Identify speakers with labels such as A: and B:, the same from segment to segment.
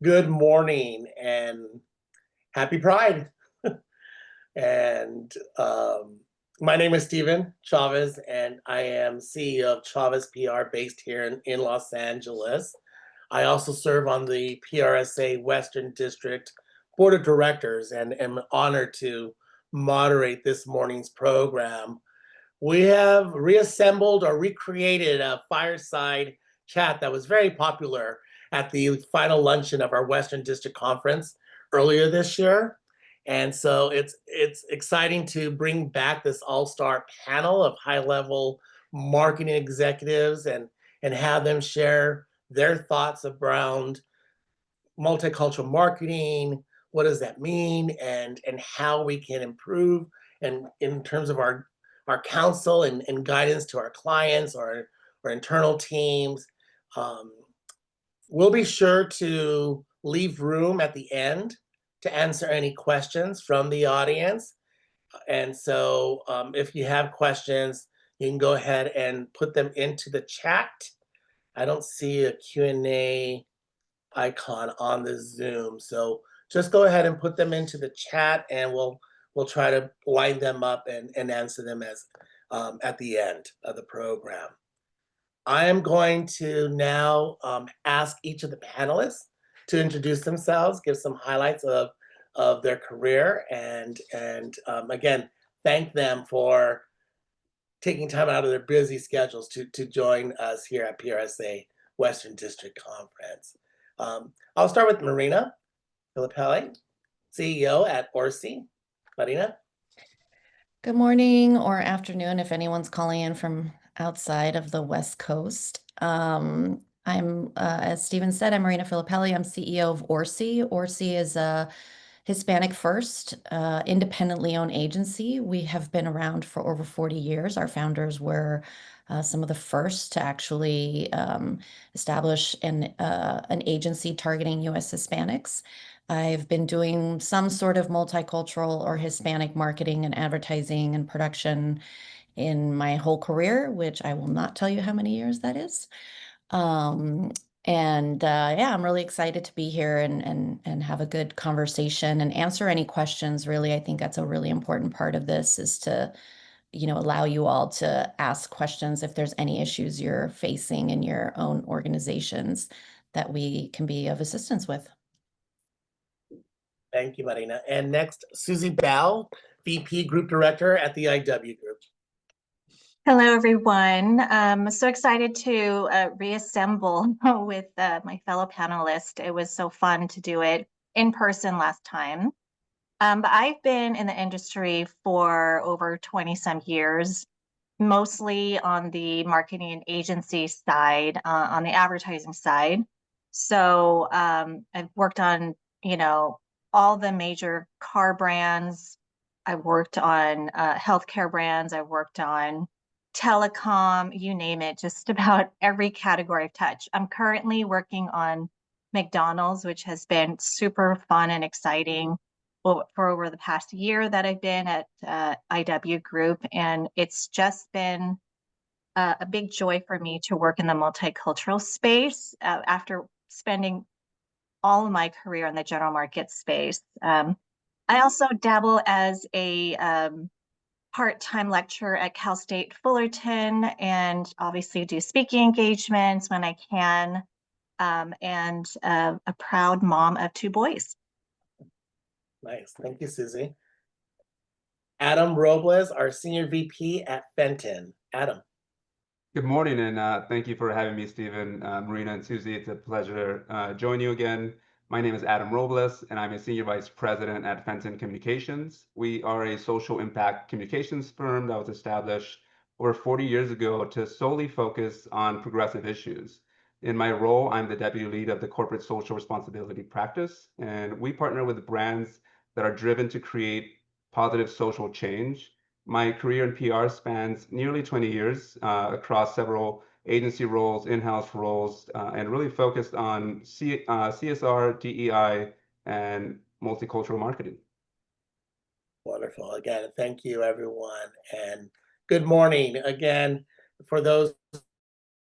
A: Good morning and happy Pride. And my name is Steven Chavez, and I am CEO of Chavez PR based here in Los Angeles. I also serve on the PRSA Western District Board of Directors and am honored to moderate this morning's program. We have reassembled or recreated a fireside chat that was very popular at the final luncheon of our Western District Conference earlier this year. And so it's exciting to bring back this all-star panel of high-level marketing executives and have them share their thoughts around multicultural marketing. What does that mean, and how we can improve, and in terms of our counsel and guidance to our clients or internal teams. Um, we'll be sure to leave room at the end to answer any questions from the audience. And so if you have questions, you can go ahead and put them into the chat. I don't see a Q&A icon on the Zoom. So just go ahead and put them into the chat, and we'll try to line them up and answer them as at the end of the program. I am going to now ask each of the panelists to introduce themselves, give some highlights of their career, and again, thank them for taking time out of their busy schedules to join us here at PRSA Western District Conference. I'll start with Marina Filippelli, CEO at ORSI. Marina?
B: Good morning or afternoon if anyone's calling in from outside of the West Coast. As Steven said, I'm Marina Filippelli. I'm CEO of ORSI. ORSI is a Hispanic first, independently owned agency. We have been around for over 40 years. Our founders were some of the first to actually establish an agency targeting U.S. Hispanics. I've been doing some sort of multicultural or Hispanic marketing and advertising and production in my whole career, which I will not tell you how many years that is. Yeah, I'm really excited to be here and have a good conversation and answer any questions. Really, I think that's a really important part of this, is to, allow you all to ask questions if there's any issues you're facing in your own organizations that we can be of assistance with.
A: Thank you, Marina. And next, Susie Bell, VP Group Director at the IW Group.
C: Hello, everyone. I'm so excited to reassemble with my fellow panelists. It was so fun to do it in person last time. But I've been in the industry for over 20 some years, mostly on the marketing and agency side, on the advertising side. So I've worked on, all the major car brands. I've worked on healthcare brands. I've worked on telecom, you name it, just about every category of touch. I'm currently working on McDonald's, which has been super fun and exciting for over the past year that I've been at IW Group. And it's just been a big joy for me to work in the multicultural space after spending all of my career in the general market space. I also dabble as a part-time lecturer at Cal State Fullerton, and obviously do speaking engagements when I can, and a proud mom of 2 boys.
A: Nice. Thank you, Susie. Adam Robles, our Senior VP at Fenton. Adam.
D: Good morning, and thank you for having me, Stephen, Marina, and Susie. It's a pleasure to join you again. My name is Adam Robles, and I'm a Senior Vice President at Fenton Communications. We are a social impact communications firm that was established over 40 years ago to solely focus on progressive issues. In my role, I'm the Deputy Lead of the Corporate Social Responsibility Practice, and we partner with brands that are driven to create positive social change. My career in PR spans nearly 20 years across several agency roles, in-house roles, and really focused on CSR, DEI, and multicultural marketing.
A: Wonderful. Again, thank you, everyone. And good morning. Again, for those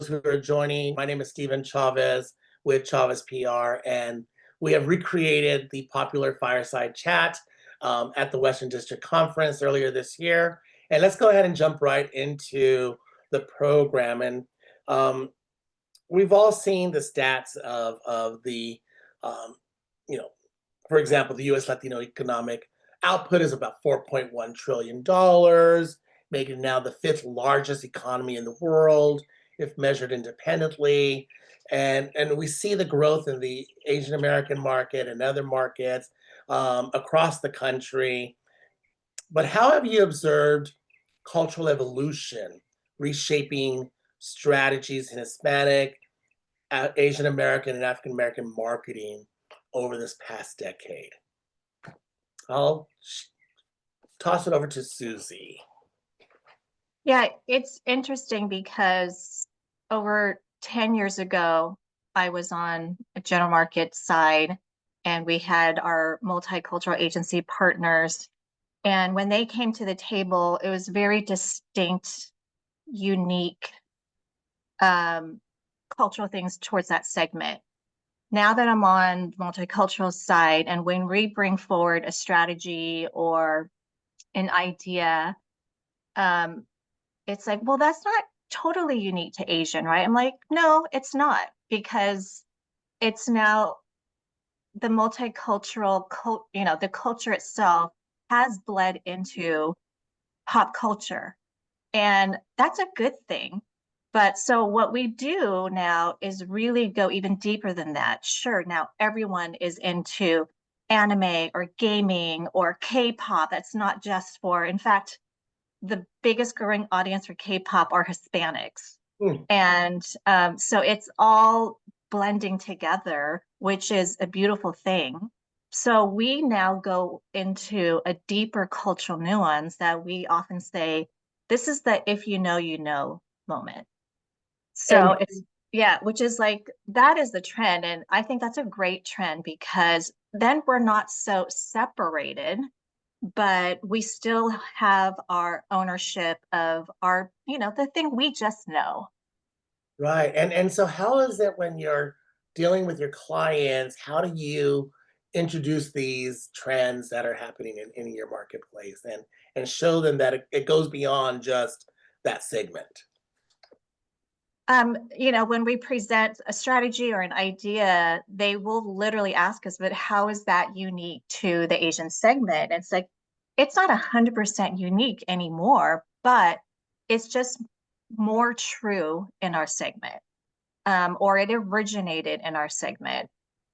A: who are joining, my name is Steven Chavez with Chavez PR, and we have recreated the popular fireside chat at the Western District Conference earlier this year. And let's go ahead and jump right into the program. And we've all seen the stats of the, you know, for example, the U.S. Latino economic output is about $4.1 trillion, making it now the 5th largest economy in the world, if measured independently. And we see the growth in the Asian American market and other markets across the country. But how have you observed cultural evolution reshaping strategies in Hispanic, Asian American, and African American marketing over this past decade? I'll toss it over to Susie.
C: Yeah, it's interesting because over 10 years ago, I was on a general market side and we had our multicultural agency partners. And when they came to the table, it was very distinct, unique cultural things towards that segment. Now that I'm on multicultural side, and when we bring forward a strategy or an idea, it's like, well, that's not totally unique to Asian, right? I'm like, no, it's not, because it's now the multicultural, the culture itself has bled into pop culture, and that's a good thing. But so what we do now is really go even deeper than that. Sure, now everyone is into anime or gaming or K-pop. That's not just for, in fact, the biggest growing audience for K-pop are Hispanics. And so it's all blending together, which is a beautiful thing. So we now go into a deeper cultural nuance that we often say, this is the if you know moment. So it's, yeah, which is like, that is the trend. And I think that's a great trend, because then we're not so separated, but we still have our ownership of our, the thing we just know.
A: Right. And so how is it when you're dealing with your clients, how do you introduce these trends that are happening in your marketplace and show them that it goes beyond just that segment?
C: When we present a strategy or an idea, they will literally ask us, but how is that unique to the Asian segment? It's like, it's not 100% unique anymore, but it's just more true in our segment, or it originated in our segment.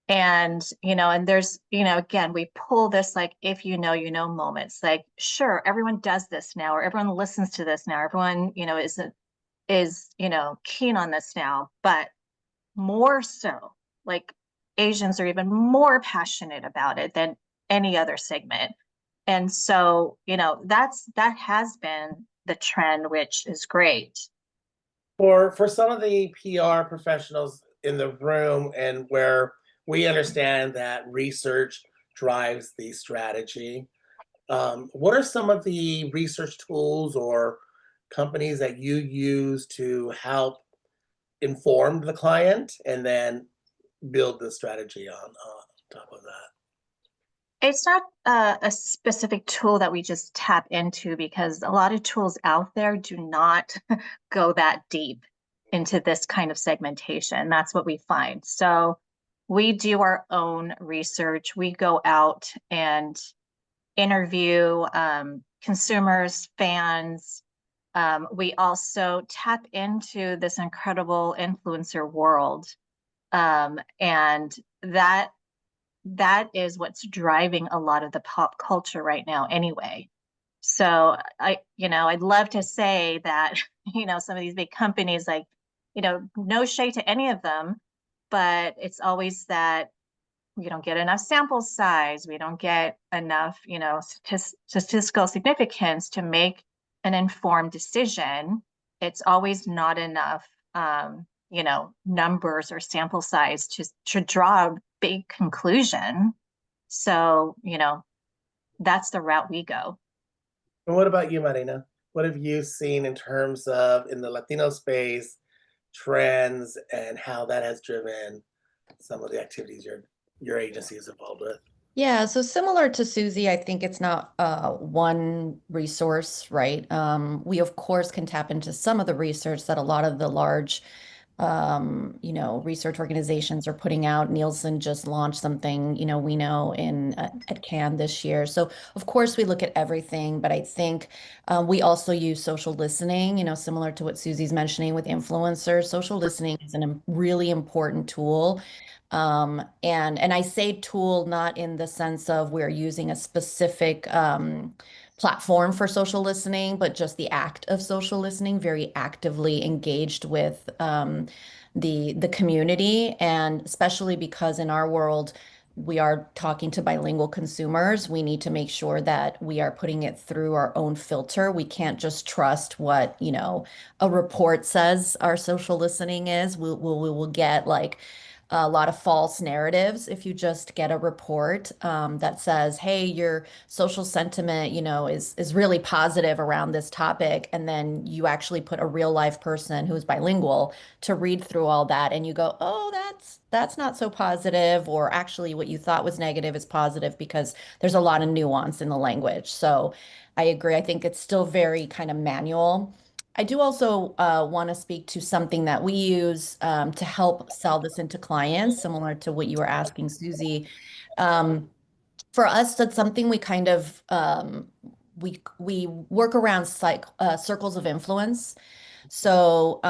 C: And, and there's, again, we pull this, like, if moments, like, sure, everyone does this now, or everyone listens to this now, everyone, is keen on this now, but more so, like, Asians are even more passionate about it than any other segment. And so, that has been the trend, which is great.
A: For some of the PR professionals in the room, and where we understand that research drives the strategy, what are some of the research tools or companies that you use to help inform the client and then build the strategy on top of that?
C: It's not a specific tool that we just tap into, because a lot of tools out there do not go that deep into this kind of segmentation. That's what we find. So we do our own research. We go out and interview consumers, fans. We also tap into this incredible influencer world. And that is what's driving a lot of the pop culture right now anyway. So I'd love to say that, some of these big companies, like, no shade to any of them, but it's always that we don't get enough sample size. We don't get enough, statistical significance to make an informed decision. It's always not enough, numbers or sample size to draw a big conclusion. So, that's the route we go.
A: And what about you, Marina? What have you seen in terms of, in the Latino space, trends, and how that has driven some of the activities you're your agency is involved with?
B: Yeah, so similar to Susie, I think it's not one resource, right? We of course can tap into some of the research that a lot of the large research organizations are putting out. Nielsen just launched something, we know in at Cannes this year. So of course we look at everything, but I think we also use social listening, similar to what Susie's mentioning with influencers. Social listening is a really important tool. And I say tool not in the sense of we're using a specific platform for social listening, but just the act of social listening, very actively engaged with the community, and especially because in our world we are talking to bilingual consumers, we need to make sure that we are putting it through our own filter. We can't just trust what, a report says our social listening is. We will get like a lot of false narratives if you just get a report that says, "Hey, your social sentiment, is really positive around this topic," and then you actually put a real life person who's bilingual to read through all that, and you go, "Oh, that's not so positive," or actually what you thought was negative is positive because there's a lot of nuance in the language. So I agree. I think it's still very kind of manual. I do also want to speak to something that we use to help sell this into clients, similar to what you were asking, Susie. Um, for us, that's something we kind of we work around circles of influence. So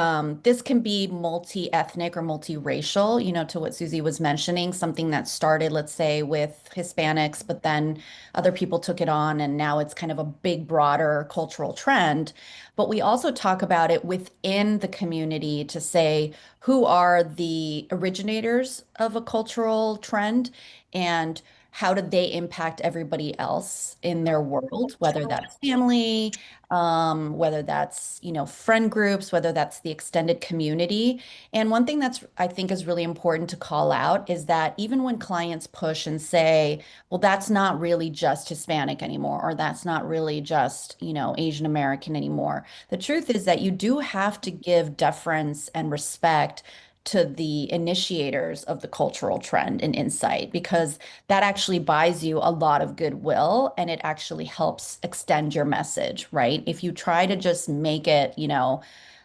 B: this can be multi-ethnic or multiracial, to what Susie was mentioning, something that started, let's say, with Hispanics, but then other people took it on, and now it's kind of a big, broader cultural trend. But we also talk about it within the community to say who are the originators of a cultural trend and how do they impact everybody else in their world, whether that's family, whether that's, friend groups, whether that's the extended community. And one thing that's I think is really important to call out is that even when clients push and say, well, that's not really just Hispanic anymore, or that's not really just, Asian American anymore. The truth is that you do have to give deference and respect to the initiators of the cultural trend and insight, because that actually buys you a lot of goodwill and it actually helps extend your message, right? If you try to just make it,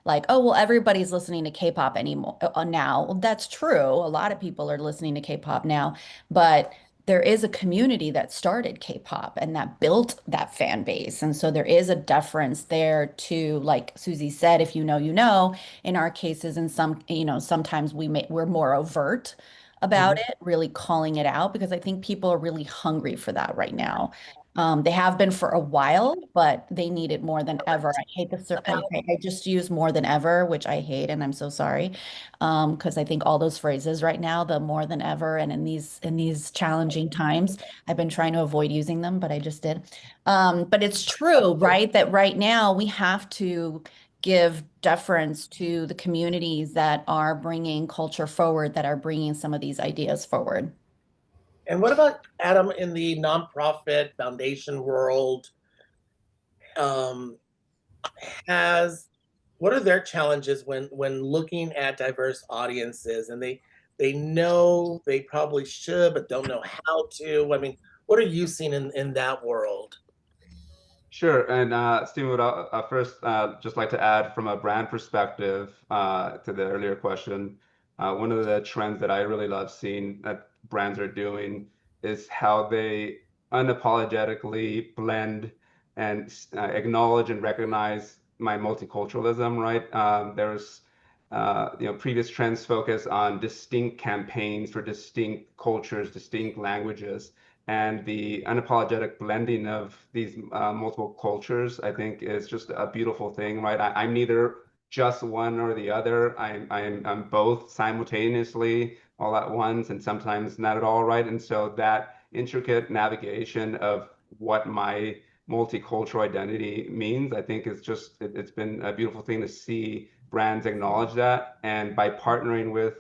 B: like, oh, well, everybody's listening to K-pop anymore now. Well, that's true. A lot of people are listening to K-pop now, but there is a community that started K-pop and that built that fan base. And so there is a deference there to, like Susie said, if you know, you know. In our cases, and sometimes we're more overt about it, really calling it out, because I think people are really hungry for that right now. They have been for a while, but they need it more than ever. I hate I just use more than ever, which I hate, and I'm so sorry, because I think all those phrases right now, the more than ever, and in these challenging times, I've been trying to avoid using them, but I just did. But it's true, right? That right now we have to give deference to the communities that are bringing culture forward, that are bringing some of these ideas forward.
A: And what about Adam in the nonprofit foundation world? Um, has what are their challenges when looking at diverse audiences, and they know they probably should but don't know how to? I mean, what are you seeing in that world?
D: Sure. And Stephen, would first just like to add from a brand perspective to the earlier question. One of the trends that I really love seeing that brands are doing is how they unapologetically blend and acknowledge and recognize my multiculturalism, right? There's previous trends focus on distinct campaigns for distinct cultures, distinct languages, and the unapologetic blending of these multiple cultures, I think, is just a beautiful thing, right? I'm neither just one or the other. I'm both simultaneously all at once, and sometimes not at all, right? And so that intricate navigation of what my multicultural identity means, I think, is just it's been a beautiful thing to see brands acknowledge that, and by partnering with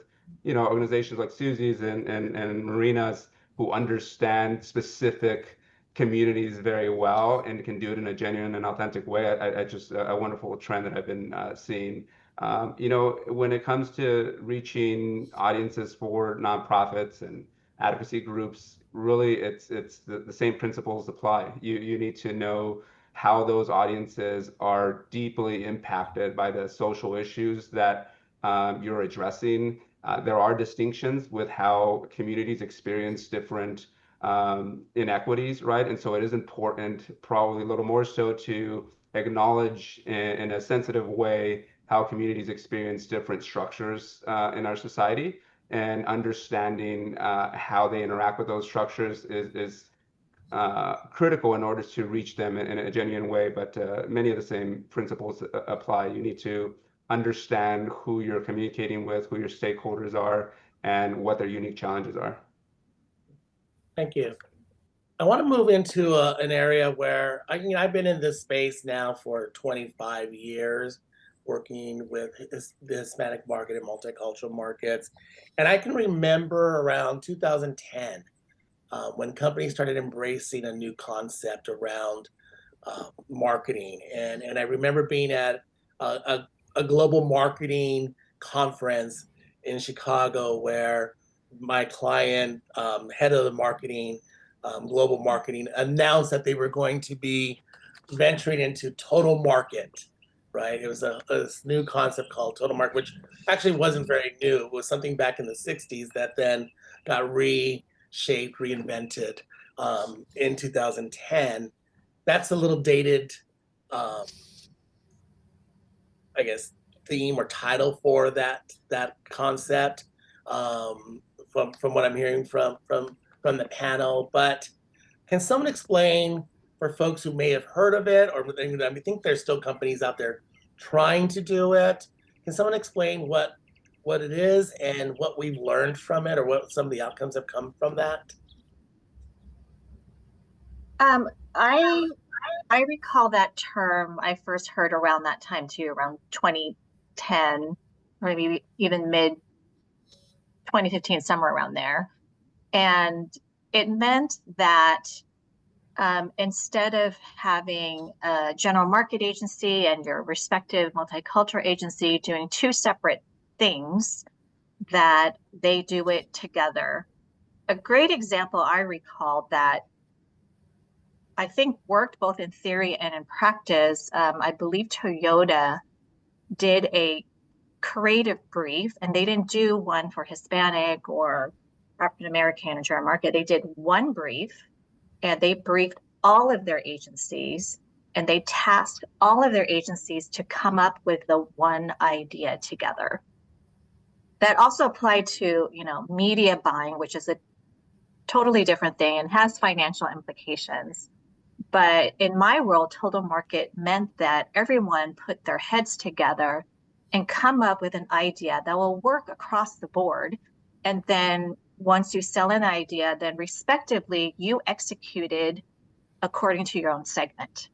D: organizations like Susie's and Marina's, who understand specific communities very well and can do it in a genuine and authentic way. I just a wonderful trend that I've been seeing. When it comes to reaching audiences for nonprofits and advocacy groups, really it's the same principles apply. You need to know how those audiences are deeply impacted by the social issues that you're addressing. There are distinctions with how communities experience different inequities, right? And so it is important, probably a little more so, to acknowledge in a sensitive way how communities experience different structures in our society, and understanding how they interact with those structures is critical in order to reach them in a genuine way. But many of the same principles apply. You need to understand who you're communicating with, who your stakeholders are, and what their unique challenges are.
A: Thank you. I want to move into an area where I've been in this space now for 25 years, working with the Hispanic market and multicultural markets. And I can remember around 2010 when companies started embracing a new concept around marketing. And I remember being at a global marketing conference in Chicago where my client, head of the marketing, global marketing, announced that they were going to be venturing into total market, right? It was a new concept called total market, which actually wasn't very new. It was something back in the 60s that then got reshaped, reinvented in 2010. That's a little dated, I guess, theme or title for that concept, from what I'm hearing from the panel. But can someone explain, for folks who may have heard of it, or I think there's still companies out there trying to do it, can someone explain what it is and what we've learned from it, or what some of the outcomes have come from that?
C: I recall that term I first heard around that time too, around 2010, maybe even mid 2015, somewhere around there. And it meant that instead of having a general market agency and your respective multicultural agency doing two separate things, that they do it together. A great example I recall that I think worked both in theory and in practice, I believe Toyota did a creative brief, and they didn't do one for Hispanic or African American or general market. They did one brief, and they briefed all of their agencies, and they tasked all of their agencies to come up with the one idea together. That also applied to, media buying, which is a totally different thing and has financial implications. But in my world, total market meant that everyone put their heads together and come up with an idea that will work across the board. And then once you sell an idea, then respectively, you executed according to your own segment.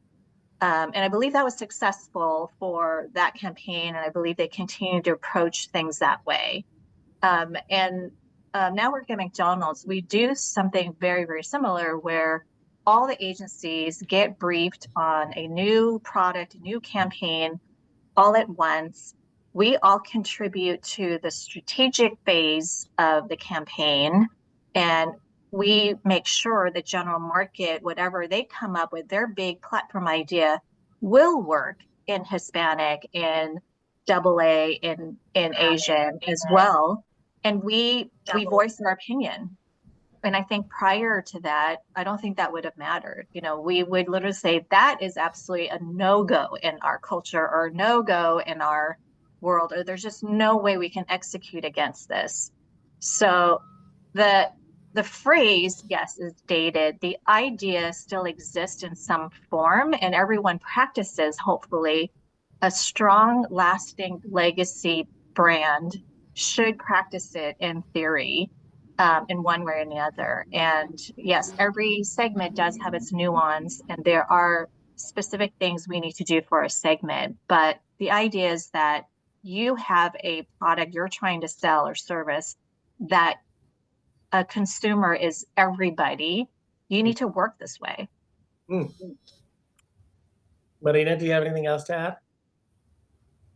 C: And I believe that was successful for that campaign. And I believe they continue to approach things that way. Now working at McDonald's, we do something very, very similar where all the agencies get briefed on a new product, a new campaign all at once. We all contribute to the strategic phase of the campaign, and we make sure the general market, whatever they come up with, their big platform idea will work in Hispanic, in AA, in Asian as well. And we voice our opinion. And I think prior to that, I don't think that would have mattered. We would literally say that is absolutely a no-go in our culture, or no-go in our world, or there's just no way we can execute against this. So the phrase, yes, is dated. The idea still exists in some form, and everyone practices, hopefully, a strong, lasting legacy brand should practice it in theory. In one way or another. And yes, every segment does have its nuance, and there are specific things we need to do for a segment. But the idea is that you have a product you're trying to sell or service that a consumer is everybody. You need to work this way.
A: Marina, do you have anything else to add?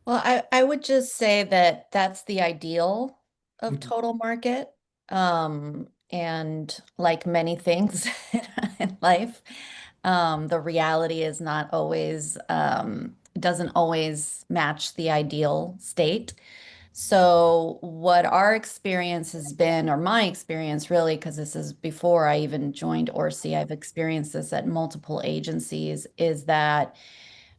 B: Well, I would just say that that's the ideal of total market. And like many things in life, the reality is not always, doesn't always match the ideal state. So, what our experience has been, or my experience really, because this is before I even joined Orsi, I've experienced this at multiple agencies, is that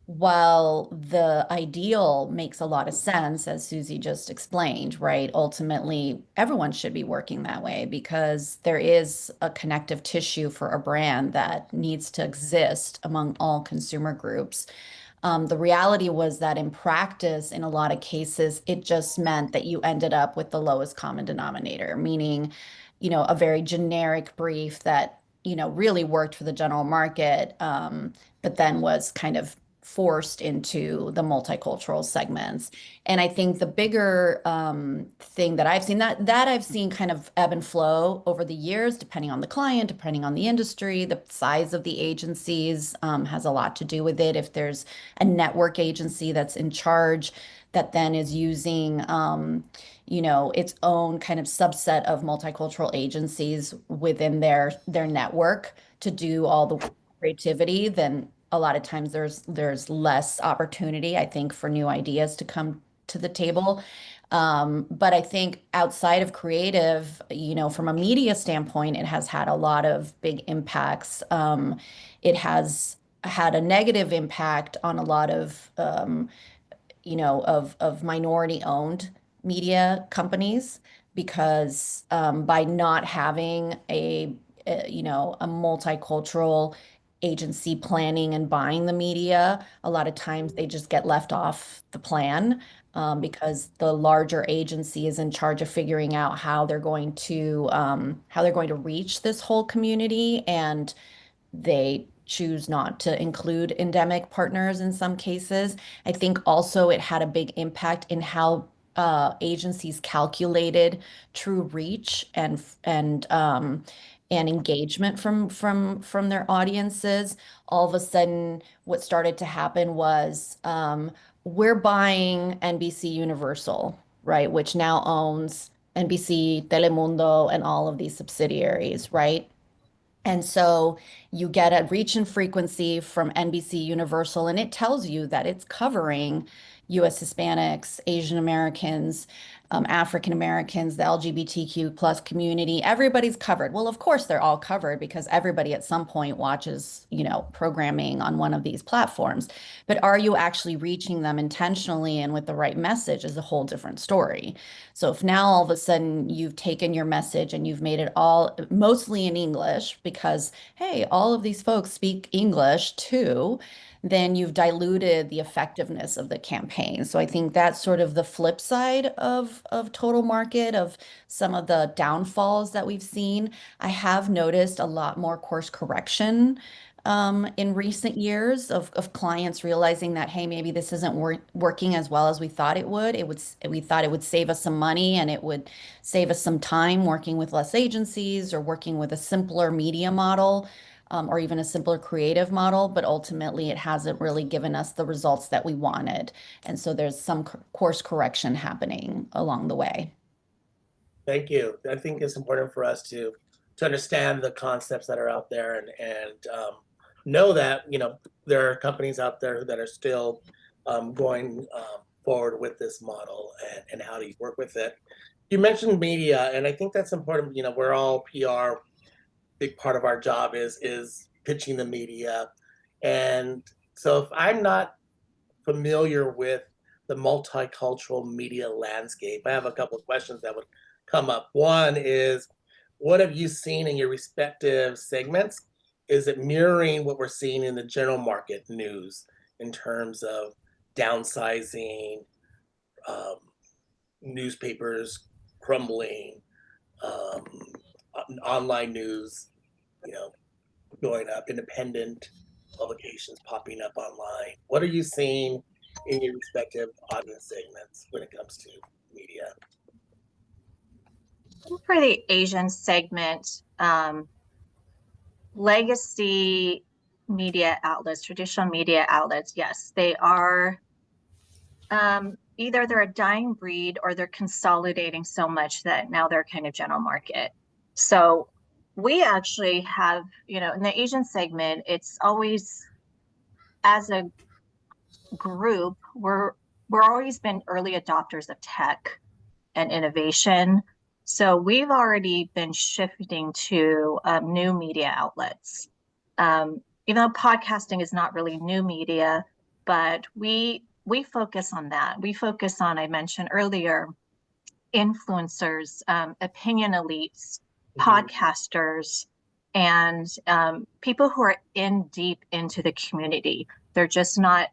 B: while the ideal makes a lot of sense, as Susie just explained, right? Ultimately, everyone should be working that way because there is a connective tissue for a brand that needs to exist among all consumer groups. The reality was that in practice, in a lot of cases, it just meant that you ended up with the lowest common denominator, meaning, a very generic brief that, really worked for the general market, but then was kind of forced into the multicultural segments. And I think the bigger thing that I've seen that I've seen kind of ebb and flow over the years, depending on the client, depending on the industry, the size of the agencies has a lot to do with it. If there's a network agency that's in charge that then is using its own kind of subset of multicultural agencies within their network to do all the creativity, then a lot of times there's less opportunity, I think, for new ideas to come to the table. But I think outside of creative, from a media standpoint, it has had a lot of big impacts. It has had a negative impact on a lot of of minority owned media companies because by not having a multicultural agency planning and buying the media, a lot of times they just get left off the plan because the larger agency is in charge of figuring out how they're going to reach this whole community, and they choose not to include endemic partners in some cases. I think also it had a big impact in how agencies calculated true reach and engagement from their audiences. All of a sudden, what started to happen was we're buying NBC Universal, right, which now owns NBC, Telemundo, and all of these subsidiaries, right? And so you get a reach and frequency from NBC Universal, and it tells you that it's covering US Hispanics, Asian Americans, African Americans, the LGBTQ plus community. Everybody's covered. Well, of course, they're all covered because everybody at some point watches, programming on one of these platforms. But are you actually reaching them intentionally and with the right message is a whole different story. So if now all of a sudden you've taken your message and you've made it all mostly in English because, hey, all of these folks speak English too, then you've diluted the effectiveness of the campaign. So I think that's sort of the flip side of total market, of some of the downfalls that we've seen. I have noticed a lot more course correction in recent years of clients realizing that, hey, maybe this isn't working as well as we thought it would. We thought it would save us some money and it would save us some time working with less agencies or working with a simpler media model, or even a simpler creative model, but ultimately it hasn't really given us the results that we wanted. And so there's some course correction happening along the way.
A: Thank you. I think it's important for us to understand the concepts that are out there and know that there are companies out there that are still going forward with this model and how to work with it. You mentioned media, and I think that's important. We're all PR. Big part of our job is pitching the media, and so if I'm not familiar with the multicultural media landscape, I have a couple of questions that would come up. One is, what have you seen in your respective segments? Is it mirroring what we're seeing in the general market news in terms of downsizing, um, newspapers crumbling, um, online news, you know, going up, independent publications popping up online? What are you seeing in your respective audience segments when it comes to media?
C: For the Asian segment, legacy media outlets, traditional media outlets, yes, they are either they're a dying breed or they're consolidating so much that now they're kind of general market. So we actually have, in the Asian segment, it's always, as a group, we're always been early adopters of tech and innovation. So we've already been shifting to new media outlets. Even though podcasting is not really new media, but we focus on that. We focus on, I mentioned earlier, influencers, opinion elites, podcasters, and people who are in deep into the community. They're just not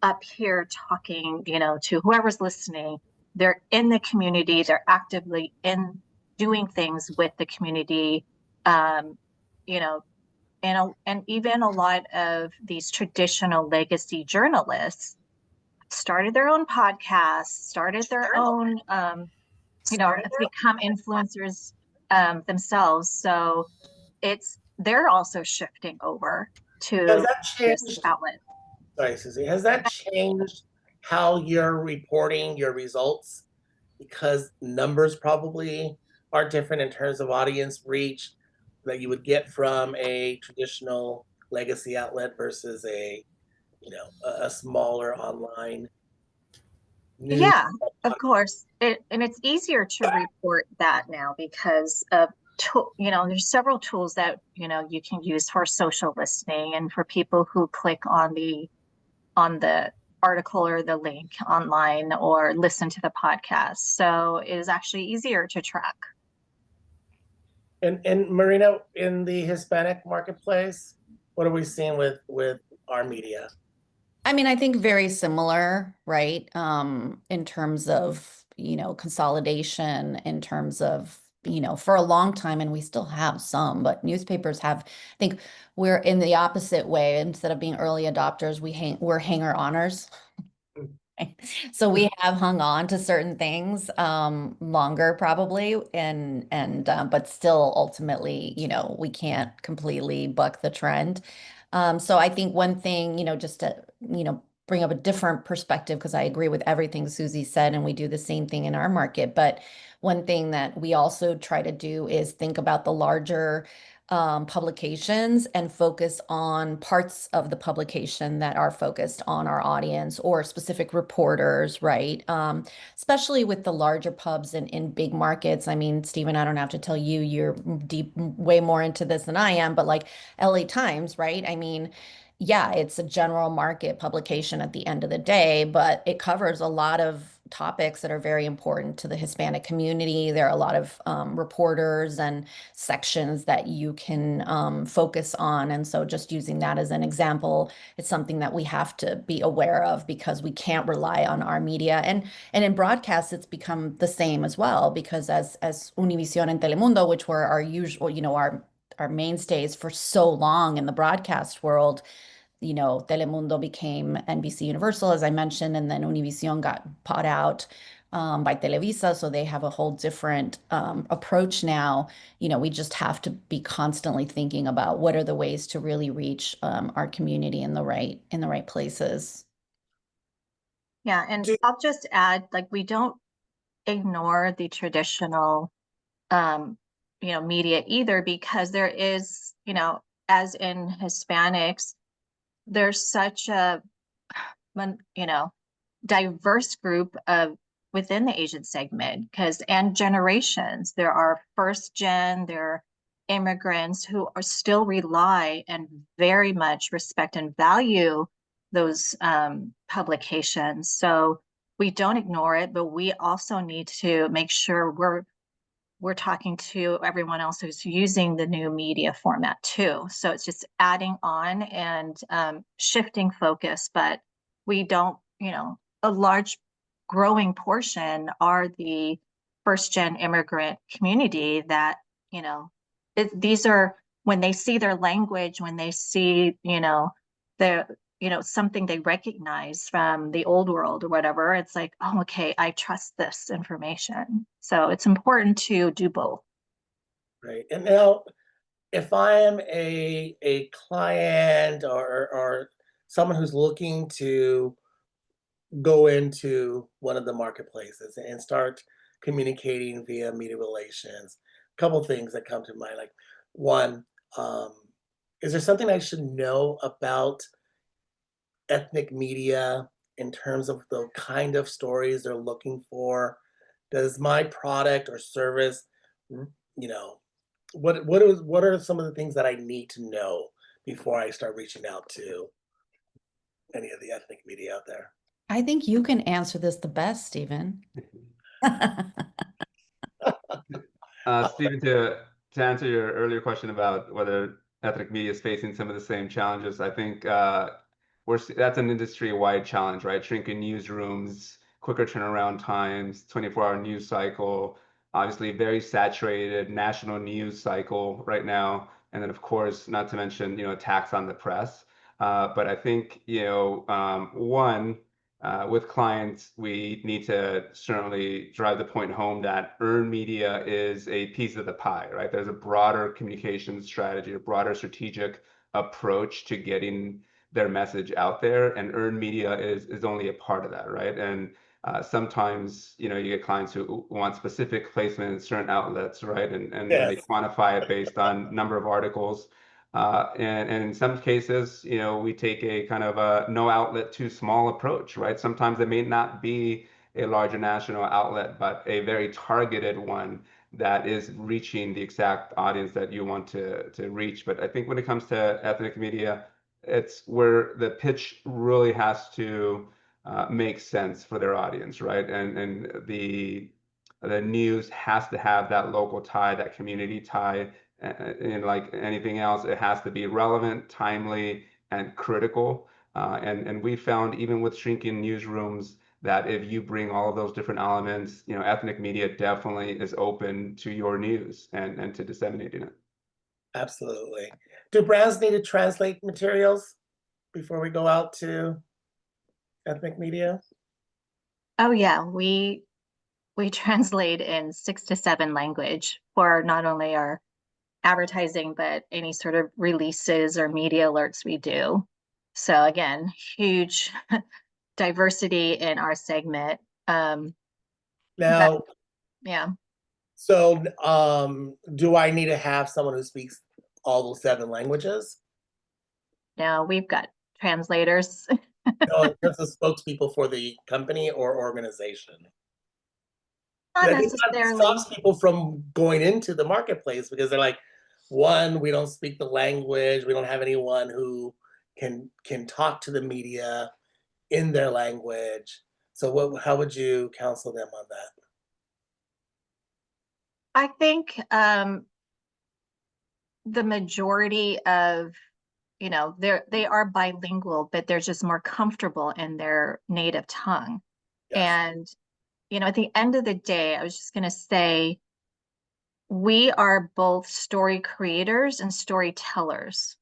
C: up here talking, to whoever's listening. They're in the community. They're actively in doing things with the community. You know, and even a lot of these traditional legacy journalists started their own podcasts, started their own, have become influencers themselves. So they're also shifting over
A: Has
C: to
A: that
C: this
A: changed?
C: outlet.
A: Sorry, Susie. Has that changed how you're reporting your results? Because numbers probably are different in terms of audience reach that you would get from a traditional legacy outlet versus a smaller online news.
C: Yeah, of course. And it's easier to report that now because of there's several tools that you can use for social listening and for people who click on the article or the link online or listen to the podcast. So it is actually easier to track.
A: And Marina, in the Hispanic marketplace, what are we seeing with our media?
B: I mean, I think very similar, right? In terms of, consolidation, in terms of, for a long time, and we still have some, but newspapers have, I think we're in the opposite way. Instead of being early adopters, we're hanger oners. So we have hung on to certain things longer probably, and but still ultimately, we can't completely buck the trend. So I think one thing, just to, bring up a different perspective, because I agree with everything Susie said, and we do the same thing in our market. But one thing that we also try to do is think about the larger publications and focus on parts of the publication that are focused on our audience or specific reporters, right? Especially with the larger pubs in big markets. I mean, Stephen, I don't have to tell you, you're deep, way more into this than I am, but like LA Times, right? I mean, yeah, it's a general market publication at the end of the day, but it covers a lot of topics that are very important to the Hispanic community. There are a lot of reporters and sections that you can focus on. And so just using that as an example, it's something that we have to be aware of because we can't rely on our media. And in broadcast, it's become the same as well, because as Univision and Telemundo, which were our usual, our mainstays for so long in the broadcast world, Telemundo became NBC Universal, as I mentioned, and then Univision got bought out by Televisa. So they have a whole different approach now. We just have to be constantly thinking about what are the ways to really reach our community in the right places.
C: Yeah, and I'll just add, like, we don't ignore the traditional media either, because there is, as in Hispanics, there's such a diverse group of within the Asian segment, and generations. There are first gen, there are immigrants who are still rely and very much respect and value those publications. So we don't ignore it, but we also need to make sure we're talking to everyone else who's using the new media format too. So it's just adding on and shifting focus, but we don't, a large growing portion are the first gen immigrant community that, these are, when they see their language, when they see, the something they recognize from the old world or whatever, it's like, oh, okay, I trust this information. So it's important to do both.
A: Right. And now, if I am a client or someone who's looking to go into one of the marketplaces and start communicating via media relations, couple things that come to mind. Like one, is there something I should know about ethnic media in terms of the kind of stories they're looking for? Does my product or service, you know, what are some of the things that I need to know before I start reaching out to any of the ethnic media out there?
B: I think you can answer this the best, Stephen.
D: Stephen, to answer your earlier question about whether ethnic media is facing some of the same challenges, I think that's an industry-wide challenge, right? Shrinking newsrooms, quicker turnaround times, 24-hour news cycle, obviously very saturated national news cycle right now, and then of course, not to mention attacks on the press. But I think with clients, we need to certainly drive the point home that earned media is a piece of the pie, right? There's a broader communication strategy, a broader strategic approach to getting their message out there, and earned media is only a part of that, right? And sometimes you get clients who want specific placement in certain outlets, right? And they
A: Yes.
D: quantify it based on number of articles. And in some cases, we take a kind of a no outlet too small approach, right? Sometimes it may not be a larger national outlet, but a very targeted one that is reaching the exact audience that you want to reach. But I think when it comes to ethnic media, it's where the pitch really has to make sense for their audience, right? And the news has to have that local tie, that community tie. And like anything else, it has to be relevant, timely, and critical. And we found even with shrinking newsrooms that if you bring all of those different elements, ethnic media definitely is open to your news and to disseminating it.
A: Absolutely. Do brands need to translate materials before we go out to ethnic media?
C: Oh yeah, we translate in 6 to 7 language for not only our advertising, but any sort of releases or media alerts we do. So again, huge diversity in our segment.
A: Now,
C: Yeah.
A: so do I need to have someone who speaks all those 7 languages?
C: Now we've got translators.
A: No, in terms of spokespeople for the company or organization.
C: Not
A: I think that
C: necessarily.
A: stops people from going into the marketplace because they're like, one, we don't speak the language, we don't have anyone who can talk to the media in their language. So how would you counsel them on that?
C: I think the majority of, they are bilingual, but they're just more comfortable in their native tongue.
A: Yes.
C: And, at the end of the day, I was just going to say, we are both story creators and storytellers.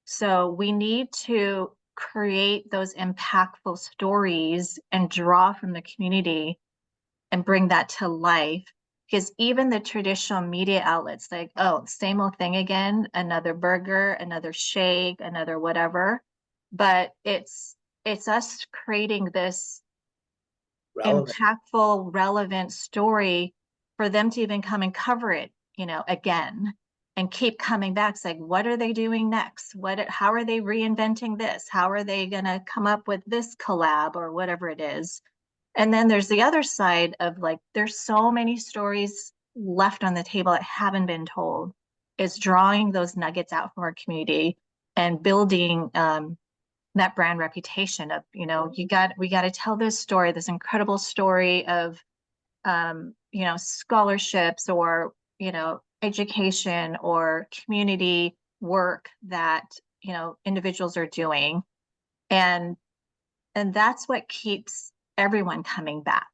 C: So we need to create those impactful stories and draw from the community and bring that to life. Because even the traditional media outlets, like, oh, same old thing again, another burger, another shake, another whatever. But it's us creating this
A: Relevant.
C: impactful, relevant story for them to even come and cover it, again, and keep coming back. It's like, what are they doing next? How are they reinventing this? How are they going to come up with this collab or whatever it is? And then there's the other side of like, there's so many stories left on the table that haven't been told. It's drawing those nuggets out from our community and building that brand reputation of, we got to tell this story, this incredible story of, scholarships or, education or community work that, individuals are doing. And that's what keeps everyone coming back.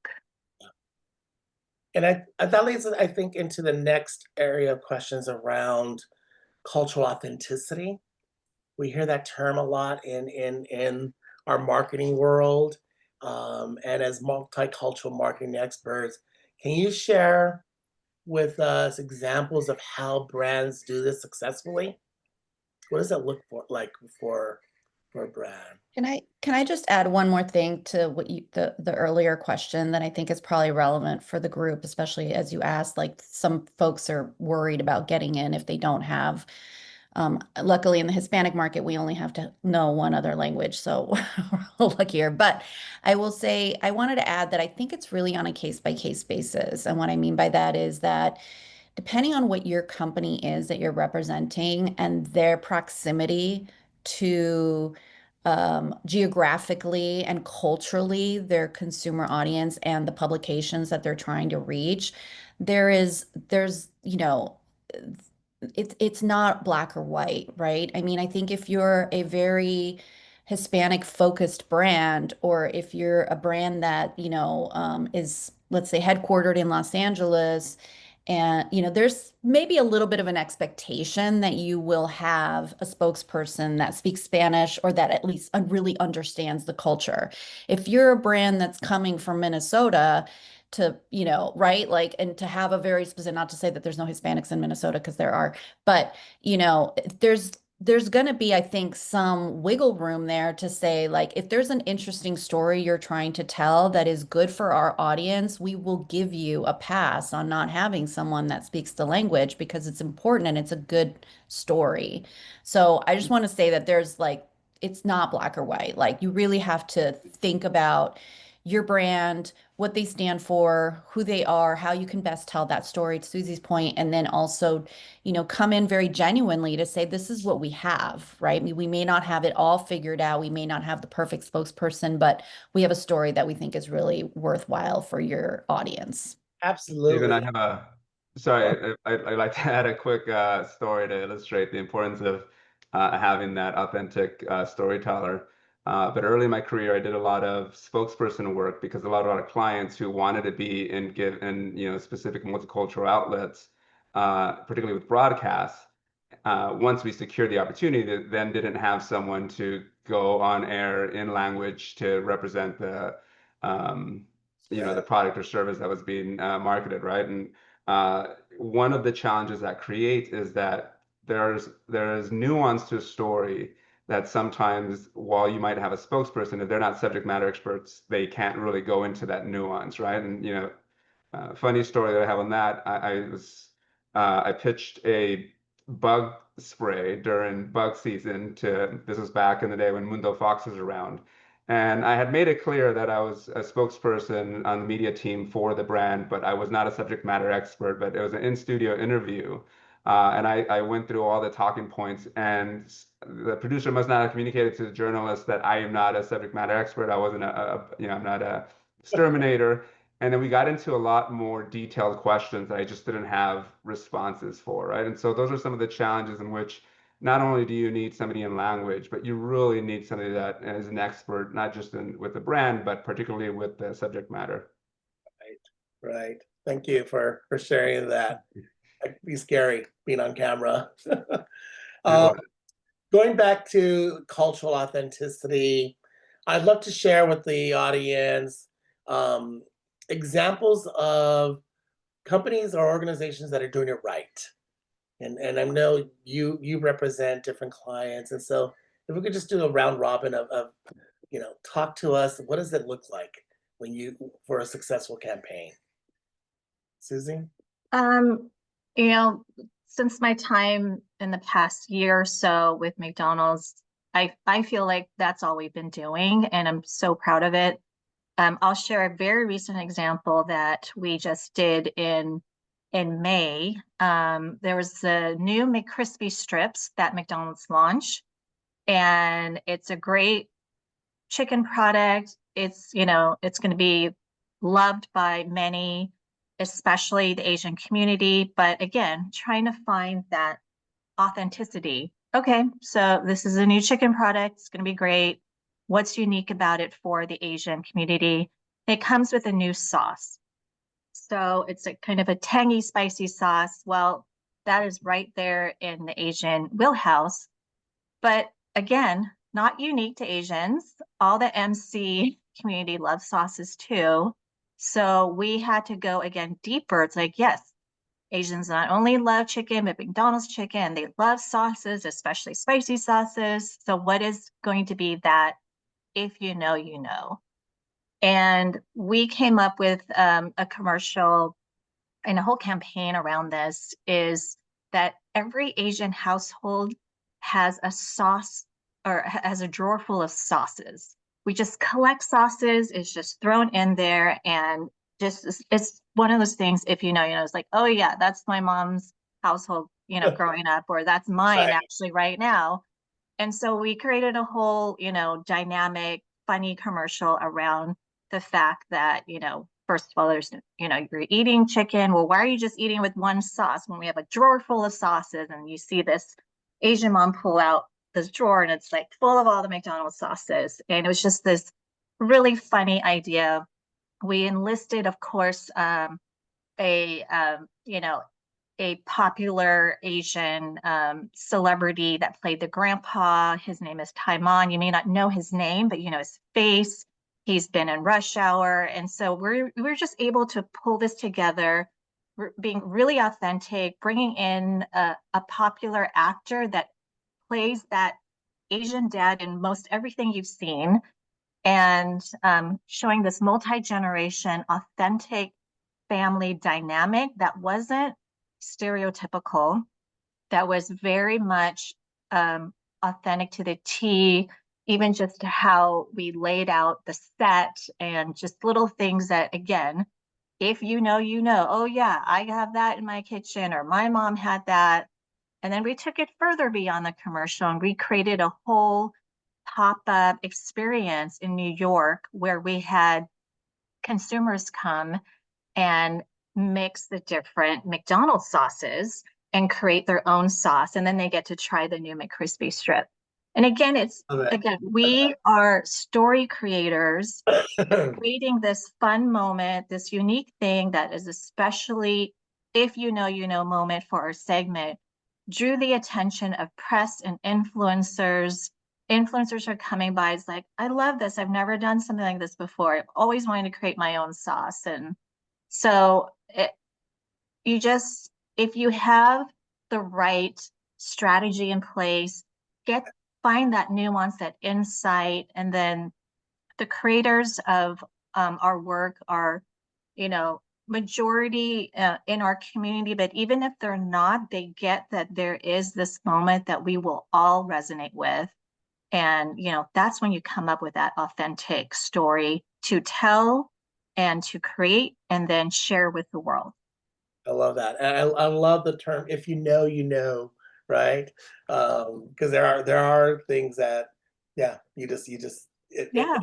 A: And that leads, I think, into the next area of questions around cultural authenticity. We hear that term a lot in our marketing world. And as multicultural marketing experts, can you share with us examples of how brands do this successfully? What does that look like for a brand?
B: Can Can I just add one more thing to what the earlier question that I think is probably relevant for the group, especially as you asked, like some folks are worried about getting in if they don't have. Luckily, in the Hispanic market, we only have to know one other language, so we're a little luckier. But I will say, I wanted to add that I think it's really on a case-by-case basis. And what I mean by that is that depending on what your company is that you're representing and their proximity to geographically and culturally their consumer audience and the publications that they're trying to reach, there's it's not black or white, right? I mean, I think if you're a very Hispanic focused brand, or if you're a brand that, is, let's say, headquartered in Los Angeles, and, there's maybe a little bit of an expectation that you will have a spokesperson that speaks Spanish or that at least really understands the culture. If you're a brand that's coming from Minnesota, to, right? Like, and to have a very specific, not to say that there's no Hispanics in Minnesota, because there are, but, there's going to be, I think, some wiggle room there to say, like, if there's an interesting story you're trying to tell that is good for our audience, we will give you a pass on not having someone that speaks the language because it's important and it's a good story. So I just want to say that there's like, it's not black or white. Like, you really have to think about your brand, what they stand for, who they are, how you can best tell that story, to Susie's point, and then also, come in very genuinely to say, this is what we have, right? We may not have it all figured out. We may not have the perfect spokesperson, but we have a story that we think is really worthwhile for your audience.
A: Absolutely.
D: Stephen, I have I'd like to add a quick story to illustrate the importance of having that authentic storyteller. But early in my career, I did a lot of spokesperson work because a lot of clients who wanted to be in specific multicultural outlets, particularly with broadcasts, once we secured the opportunity, then didn't have someone to go on air in language to represent the the product or service that was being marketed, right? And one of the challenges that creates is that there's nuance to a story that sometimes, while you might have a spokesperson, if they're not subject matter experts, they can't really go into that nuance, right? And funny story that I have on that, I pitched a bug spray during bug season this was back in the day when Mundo Fox was around. And I had made it clear that I was a spokesperson on the media team for the brand, but I was not a subject matter expert, but it was an in-studio interview. And I went through all the talking points, and the producer must not have communicated to the journalist that I am not a subject matter expert. I wasn't I'm not a exterminator. And then we got into a lot more detailed questions that I just didn't have responses for, right? And so those are some of the challenges in which not only do you need somebody in language, but you really need somebody that is an expert, not just with the brand, but particularly with the subject matter.
A: Right. Thank you for sharing that. It'd be scary being on camera. Going back to cultural authenticity, I'd love to share with the audience examples of companies or organizations that are doing it right. And I know you represent different clients, and so if we could just do a round robin of talk to us, what does it look like for a successful campaign? Susie?
C: Since my time in the past year or so with McDonald's, I feel like that's all we've been doing, and I'm so proud of it. I'll share a very recent example that we just did in May. There was the new McCrispy strips that McDonald's launched, and it's a great chicken product. It's going to be loved by many, especially the Asian community. But again, trying to find that authenticity. Okay, so this is a new chicken product. It's going to be great. What's unique about it for the Asian community? It comes with a new sauce. So it's a kind of a tangy, spicy sauce. Well, that is right there in the Asian wheelhouse. But again, not unique to Asians. All the MC community loves sauces too. So we had to go again deeper. It's like, yes, Asians not only love chicken, but McDonald's chicken, they love sauces, especially spicy sauces. So what is going to be that if you know, you know. And we came up with a commercial and a whole campaign around this, is that every Asian household has a sauce or has a drawer full of sauces. We just collect sauces, it's just thrown in there, and just it's one of those things, if you know, you know, it's like, oh yeah, that's my mom's household, you know, growing up, or that's mine
A: Right.
C: actually right now. And so we created a whole, you know, dynamic, funny commercial around the fact that, you know, first of all, there's, you know, you're eating chicken. Well, why are you just eating with one sauce when we have a drawer full of sauces? And you see this Asian mom pull out this drawer and it's like full of all the McDonald's sauces. And it was just this really funny idea. We enlisted, of course, you know, a popular Asian celebrity that played the grandpa. His name is Taimon. You may not know his name, but you know his face. He's been in Rush Hour. And so we're just able to pull this together, being really authentic, bringing in a popular actor that plays that Asian dad in most everything you've seen, and showing this multi-generation, authentic family dynamic that wasn't stereotypical, that was very much authentic to the T, even just how we laid out the set and just little things that, again, if you know, you know, oh yeah, I have that in my kitchen, or my mom had that. And then we took it further beyond the commercial and we created a whole pop-up experience in New York where we had consumers come and mix the different McDonald's sauces and create their own sauce. And then they get to try the new McCrispy strip. And again, we are story creators creating this fun moment, this unique thing that is especially, if you know moment for our segment, drew the attention of press and influencers. Influencers are coming by. It's like, I love this. I've never done something like this before. I've always wanted to create my own sauce. And so if you have the right strategy in place, find that nuance, that insight, and then the creators of our work are, you know, majority in our community, but even if they're not, they get that there is this moment that we will all resonate with. And, you know, that's when you come up with that authentic story to tell and to create and then share with the world.
A: I love that. And I love the term, if you know, you know, right? Because there are things that, yeah,
C: Yeah.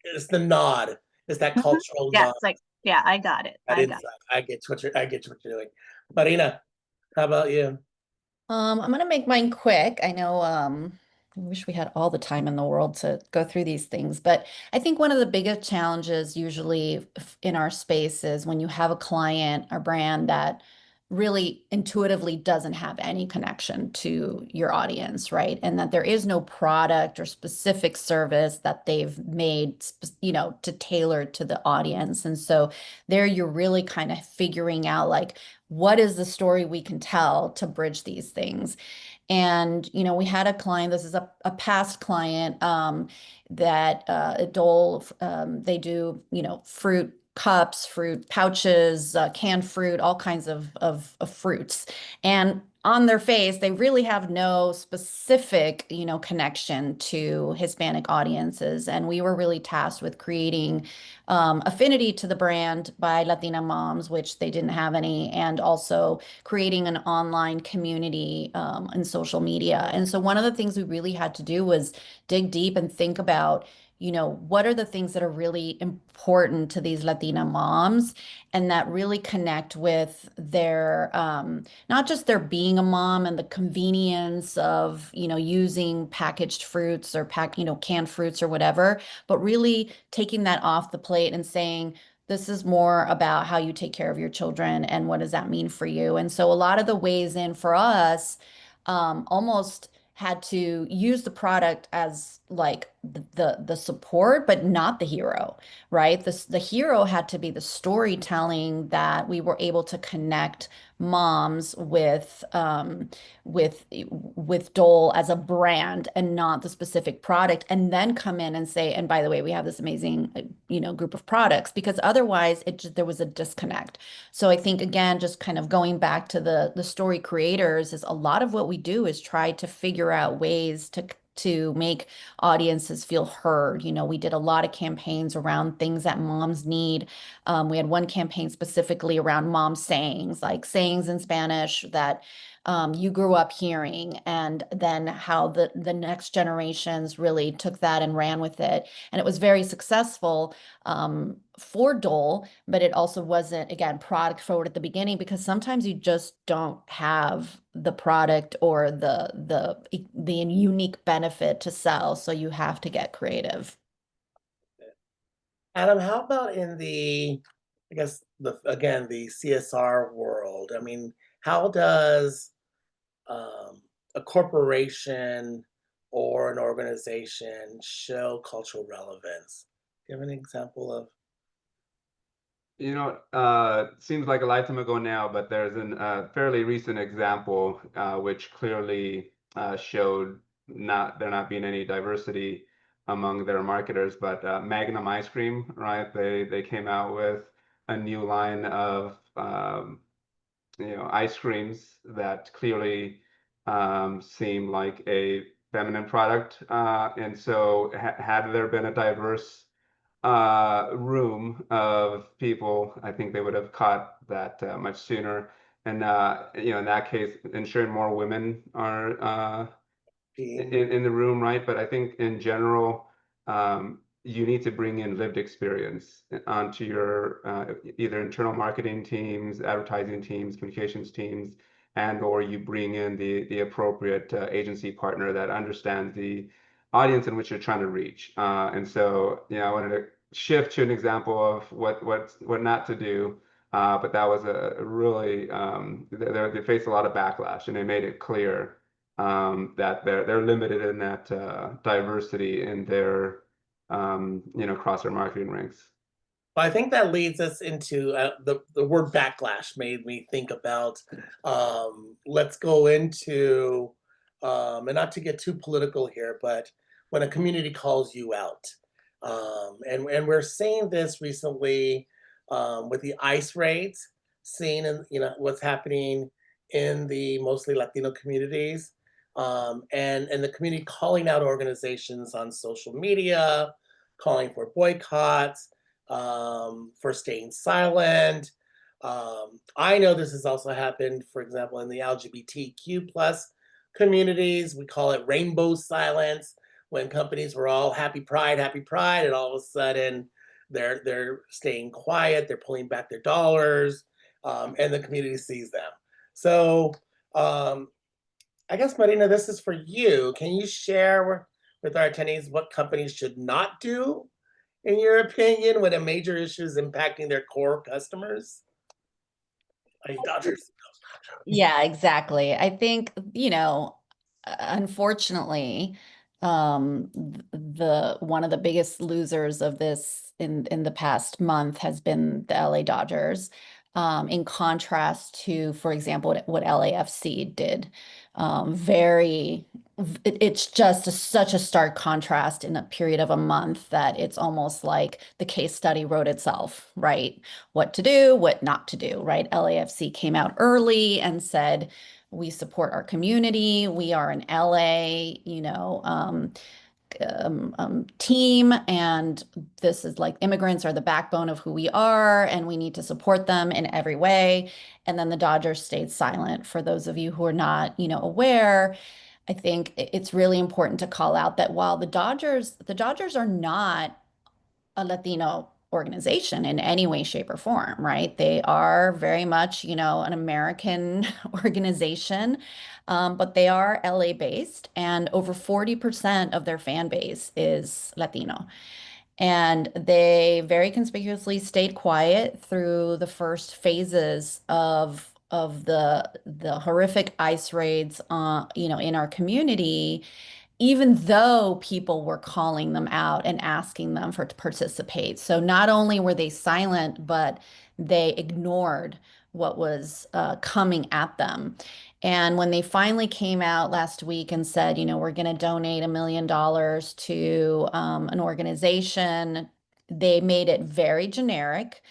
A: it's the nod. It's that cultural
C: Yeah,
A: nod.
C: it's like, yeah, I got it.
A: That insight. I get what you're doing. Marina, how about you?
B: I'm gonna make mine quick. I know I wish we had all the time in the world to go through these things, but I think one of the biggest challenges usually in our space is when you have a client or brand that really intuitively doesn't have any connection to your audience, right? And that there is no product or specific service that they've made, you know, to tailor to the audience. And so there you're really kind of figuring out like, what is the story we can tell to bridge these things? And, you know, we had a client, this is a past client that Dole, they do, you know, fruit cups, fruit pouches, canned fruit, all kinds of fruits. And on their face, they really have no specific, you know, connection to Hispanic audiences. And we were really tasked with creating affinity to the brand by Latina moms, which they didn't have any, and also creating an online community and social media. And so one of the things we really had to do was dig deep and think about, you know, what are the things that are really important to these Latina moms and that really connect with their, not just their being a mom and the convenience of, you know, using packaged fruits or you know, canned fruits or whatever, but really taking that off the plate and saying, this is more about how you take care of your children and what does that mean for you? And so a lot of the ways in for us almost had to use the product as like the support, but not the hero, right? The hero had to be the storytelling that we were able to connect moms with Dole as a brand and not the specific product, and then come in and say, and by the way, we have this amazing, group of products, because otherwise there was a disconnect. So I think, again, just kind of going back to the story creators, is a lot of what we do is try to figure out ways to make audiences feel heard. We did a lot of campaigns around things that moms need. We had one campaign specifically around mom sayings, like sayings in Spanish that you grew up hearing, and then how the next generations really took that and ran with it. And it was very successful for Dole, but it also wasn't, again, product forward at the beginning, because sometimes you just don't have the product or the unique benefit to sell, so you have to get creative.
A: Adam, how about in I guess, the CSR world? I mean, how does a corporation or an organization show cultural relevance? Do you have an example of?
D: Seems like a lifetime ago now, but there's a fairly recent example which clearly showed there not being any diversity among their marketers, but Magnum ice cream, right? They came out with a new line of ice creams that clearly seem like a feminine product, and so had there been a diverse room of people, I think they would have caught that much sooner. And in that case, ensuring more women are in the room, right? But I think in general, you need to bring in lived experience onto your either internal marketing teams, advertising teams, communications teams, and or you bring in the appropriate agency partner that understands the audience in which you're trying to reach. And so, I wanted to shift to an example of what not to do. But that was a really they faced a lot of backlash, and they made it clear that they're limited in that diversity in their across their marketing ranks.
A: I think that leads us into the word backlash made me think about, let's go into, and not to get too political here, but when a community calls you out. And we're seeing this recently with the ICE raids, seeing what's happening in the mostly Latino communities, and the community calling out organizations on social media, calling for boycotts, for staying silent. I know this has also happened, for example, in the LGBTQ plus communities. We call it rainbow silence, when companies were all happy pride, and all of a sudden they're staying quiet, they're pulling back their dollars, and the community sees them. So I guess, Marina, this is for you. Can you share with our attendees what companies should not do, in your opinion, when a major issue is impacting their core customers? Like Dodgers.
B: Yeah, exactly. I think, unfortunately, the one of the biggest losers of this in the past month has been the LA Dodgers. In contrast to, for example, what LAFC did. It's just such a stark contrast in a period of a month that it's almost like the case study wrote itself, right? What to do, what not to do, right? LAFC came out early and said, we support our community. We are an LA, team, and this is like, immigrants are the backbone of who we are, and we need to support them in every way. And then the Dodgers stayed silent. For those of you who are not, aware, I think it's really important to call out that while the Dodgers are not a Latino organization in any way, shape, or form, right? They are very much, an American organization, but they are LA based, and over 40% of their fan base is Latino. And they very conspicuously stayed quiet through the first phases of the horrific ICE raids, in our community, even though people were calling them out and asking them to participate. So not only were they silent, but they ignored what was coming at them. And when they finally came out last week and said, we're going to donate $1 million to an organization, they made it very generic.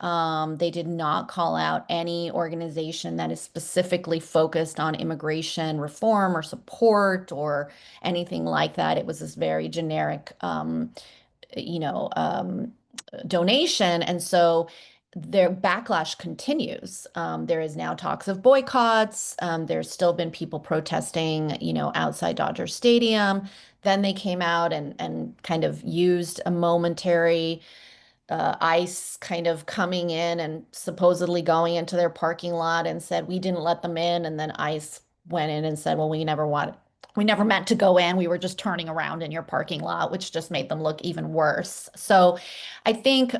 B: They did not call out any organization that is specifically focused on immigration reform or support or anything like that. It was this very generic, you know, um, donation. And so their backlash continues. There is now talks of boycotts. There's still been people protesting, outside Dodger Stadium. Then they came out and kind of used a momentary ICE kind of coming in and supposedly going into their parking lot and said, we didn't let them in. And then ICE went in and said, well, we never meant to go in. We were just turning around in your parking lot, which just made them look even worse. So I think,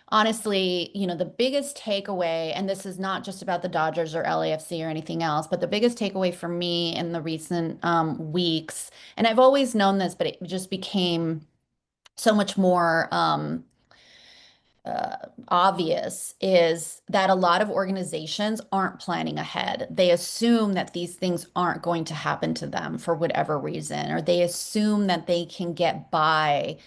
B: honestly, the biggest takeaway, and this is not just about the Dodgers or LAFC or anything else, but the biggest takeaway for me in the recent weeks, and I've always known this, but it just became so much more obvious, is that a lot of organizations aren't planning ahead. They assume that these things aren't going to happen to them for whatever reason, or they assume that they can get by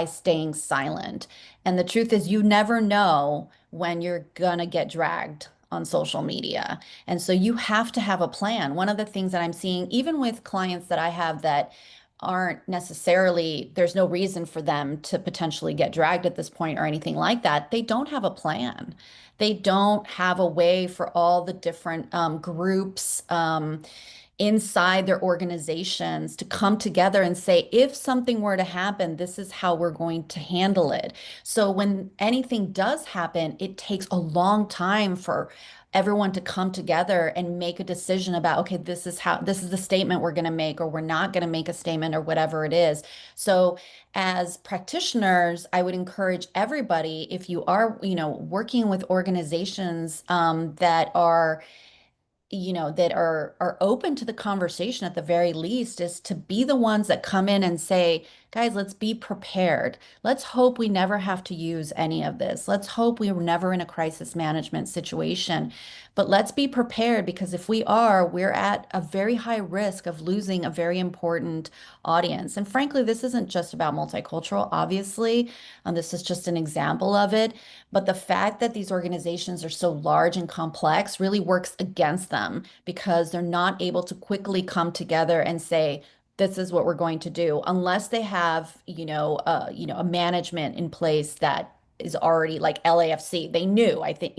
B: staying silent. And the truth is, you never know when you're gonna get dragged on social media. And so you have to have a plan. One of the things that I'm seeing, even with clients that I have that aren't necessarily, there's no reason for them to potentially get dragged at this point or anything like that. They don't have a plan. They don't have a way for all the different groups inside their organizations to come together and say, if something were to happen, this is how we're going to handle it. So when anything does happen, it takes a long time for everyone to come together and make a decision about, okay, this is the statement we're going to make, or we're not going to make a statement, or whatever it is. So as practitioners, I would encourage everybody, if you are, working with organizations that are that are open to the conversation, at the very least, is to be the ones that come in and say, guys, let's be prepared. Let's hope we never have to use any of this. Let's hope we were never in a crisis management situation. But let's be prepared, because if we are, we're at a very high risk of losing a very important audience. And frankly, this isn't just about multicultural, obviously. This is just an example of it. But the fact that these organizations are so large and complex really works against them, because they're not able to quickly come together and say, this is what we're going to do, unless they have, a management in place that is already, like LAFC. They knew, I think,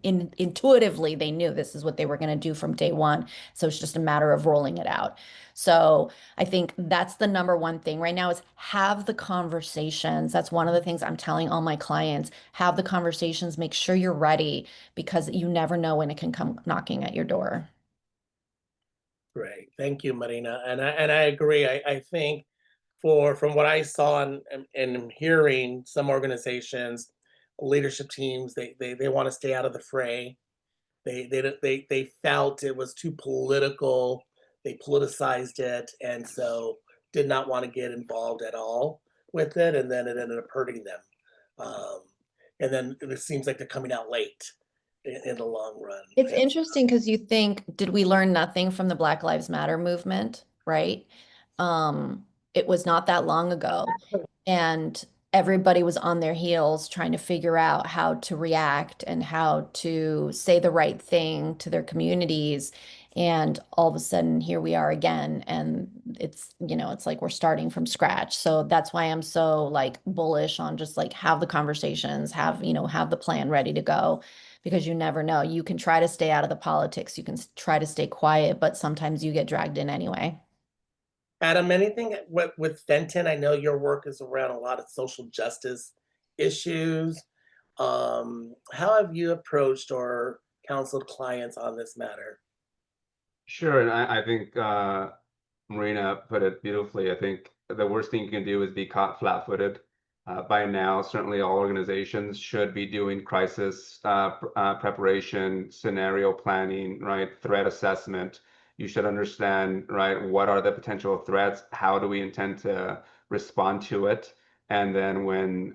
B: intuitively, they knew this is what they were going to do from day one. So it's just a matter of rolling it out. So I think that's the number one thing right now, is have the conversations. That's one of the things I'm telling all my clients. Have the conversations, make sure you're ready, because you never know when it can come knocking at your door.
A: Great. Thank you, Marina. And I agree. I think from what I saw and hearing, some organizations, leadership teams, they want to stay out of the fray. They felt it was too political. They politicized it, and so did not want to get involved at all with it. And then it ended up hurting them. Um, and then it seems like they're coming out late in the long run.
B: It's
A: And
B: interesting because you think, did we learn nothing from the Black Lives Matter movement, right? It was not that long ago, and everybody was on their heels trying to figure out how to react and how to say the right thing to their communities. And all of a sudden, here we are again, and it's like we're starting from scratch. So that's why I'm so like bullish on just like have the conversations, have the plan ready to go, because you never know. You can try to stay out of the politics, you can try to stay quiet, but sometimes you get dragged in anyway.
A: Adam, anything with Fenton? I know your work is around a lot of social justice issues. How have you approached or counseled clients on this matter?
D: Sure, and I think Marina put it beautifully. I think the worst thing you can do is be caught flat-footed. By now, certainly all organizations should be doing crisis preparation, scenario planning, right? Threat assessment. You should understand, right, what are the potential threats? How do we intend to respond to it? And then when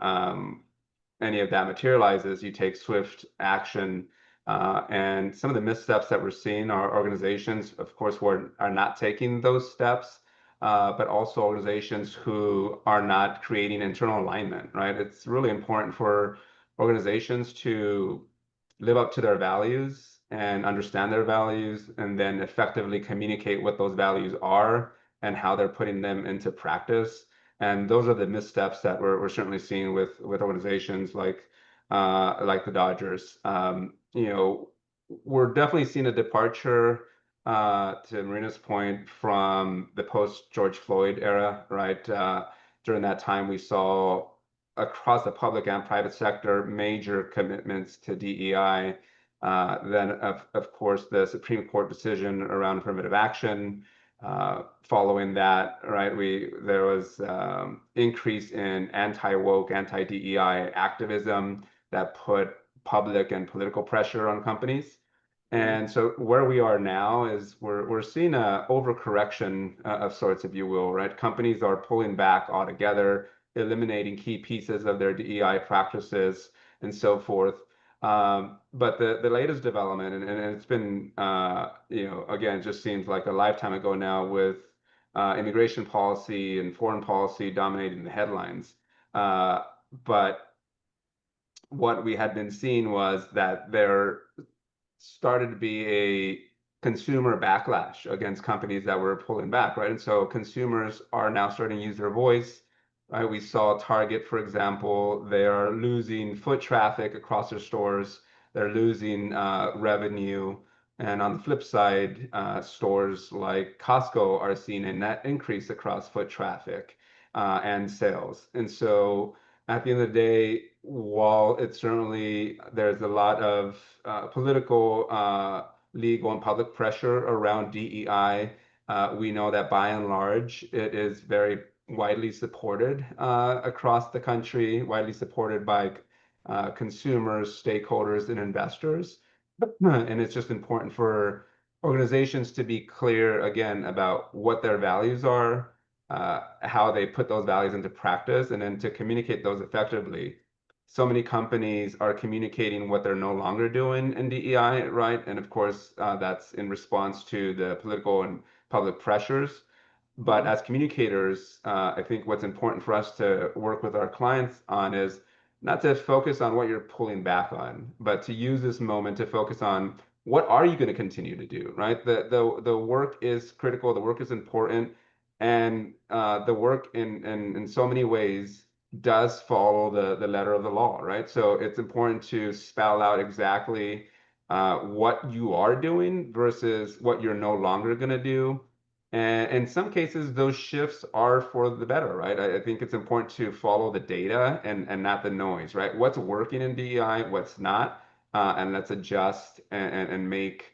D: any of that materializes, you take swift action. And some of the missteps that we're seeing are organizations, of course, who are not taking those steps, but also organizations who are not creating internal alignment, right? It's really important for organizations to live up to their values and understand their values, and then effectively communicate what those values are and how they're putting them into practice. And those are the missteps that we're certainly seeing with organizations like the Dodgers. We're definitely seeing a departure, to Marina's point, from the post George Floyd era, right? During that time, we saw across the public and private sector major commitments to DEI. Then, of course, the Supreme Court decision around affirmative action. Following that, right, there was increase in anti-woke, anti-DEI activism that put public and political pressure on companies. And so where we are now is we're seeing a overcorrection of sorts, if you will, right? Companies are pulling back altogether, eliminating key pieces of their DEI practices and so forth. But the latest development, and it's been, again, it just seems like a lifetime ago now, with immigration policy and foreign policy dominating the headlines. But what we had been seeing was that there started to be a consumer backlash against companies that were pulling back, right? And so consumers are now starting to use their voice, right? We saw Target, for example, they are losing foot traffic across their stores. They're losing revenue. And on the flip side, stores like Costco are seeing a net increase across foot traffic and sales. And so at the end of the day, while it's certainly there's a lot of political, legal, and public pressure around DEI, we know that by and large, it is very widely supported across the country, widely supported by consumers, stakeholders, and investors. And it's just important for organizations to be clear, again, about what their values are, how they put those values into practice, and then to communicate those effectively. So many companies are communicating what they're no longer doing in DEI, right? And of course, that's in response to the political and public pressures. But as communicators, I think what's important for us to work with our clients on is not to focus on what you're pulling back on, but to use this moment to focus on what are you going to continue to do, right? The work is critical, the work is important, and the work in so many ways does follow the letter of the law, right? So it's important to spell out exactly what you are doing versus what you're no longer going to do. And in some cases, those shifts are for the better, right? I think it's important to follow the data and not the noise, right? What's working in DEI, what's not, and let's adjust and make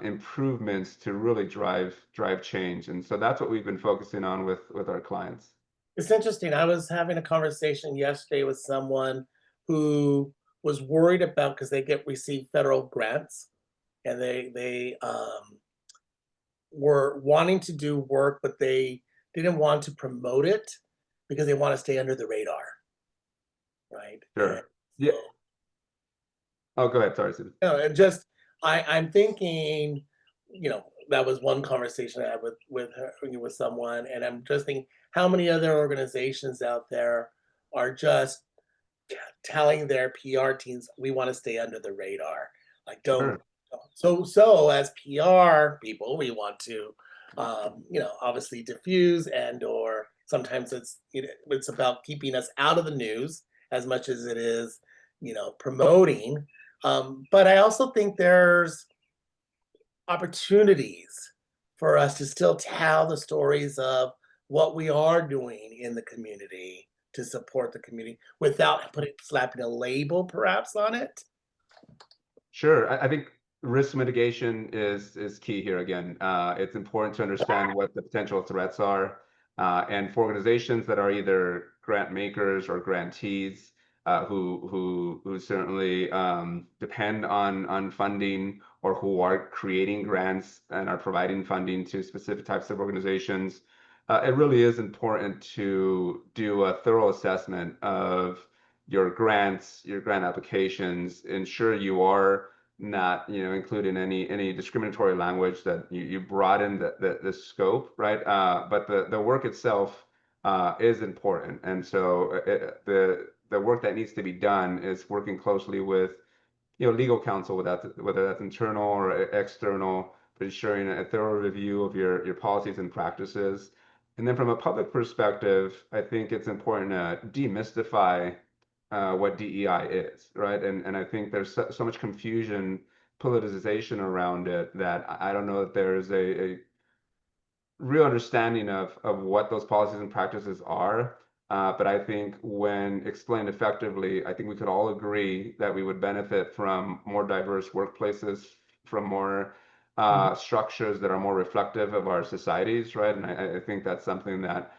D: improvements to really drive change. And so that's what we've been focusing on with our clients.
A: It's interesting. I was having a conversation yesterday with someone who was worried about, because they receive federal grants, and they were wanting to do work, but they didn't want to promote it because they want to stay under the radar, right?
D: Sure.
A: And
D: Yeah.
A: so,
D: Oh, go ahead. Sorry, Susan.
A: no, and just I'm thinking, that was one conversation I had with someone, and I'm just thinking how many other organizations out there are just telling their PR teams, we want to stay under the radar, like don't.
D: Sure.
A: So as PR people, we want to, obviously diffuse, or sometimes it's about keeping us out of the news as much as it is, promoting. But I also think there's opportunities for us to still tell the stories of what we are doing in the community to support the community without slapping a label perhaps on it.
D: Sure. I think risk mitigation is key here again. It's important to understand what the potential threats are. And for organizations that are either grant makers or grantees, who certainly depend on funding, or who are creating grants and are providing funding to specific types of organizations, it really is important to do a thorough assessment of your grants, your grant applications, ensure you are not, including any discriminatory language, that you broaden the scope, right? But the work itself is important, and so the work that needs to be done is working closely with legal counsel, whether that's internal or external, but ensuring a thorough review of your policies and practices. And then from a public perspective, I think it's important to demystify what DEI is, right? And I think there's so much confusion, politicization around it, that I don't know that there's a real understanding of what those policies and practices are. But I think when explained effectively, I think we could all agree that we would benefit from more diverse workplaces, from more structures that are more reflective of our societies, right? And I think that's something that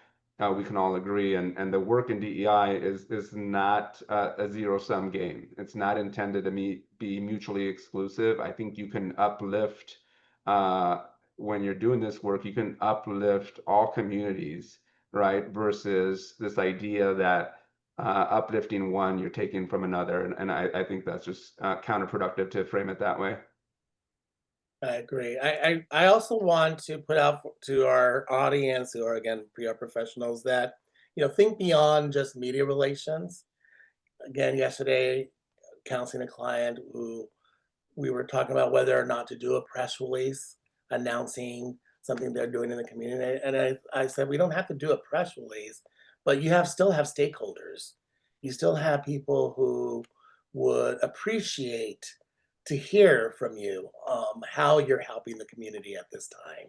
D: we can all agree. And the work in DEI is not a zero-sum game. It's not intended to be mutually exclusive. I think you can uplift when you're doing this work, you can uplift all communities, right? Versus this idea that uplifting one, you're taking from another. And I think that's just counterproductive to frame it that way.
A: I agree. I also want to put out to our audience, who are again PR professionals, that think beyond just media relations. Again, yesterday, counseling a client who we were talking about whether or not to do a press release announcing something they're doing in the community. And I said, we don't have to do a press release, but still have stakeholders. You still have people who would appreciate to hear from you how you're helping the community at this time.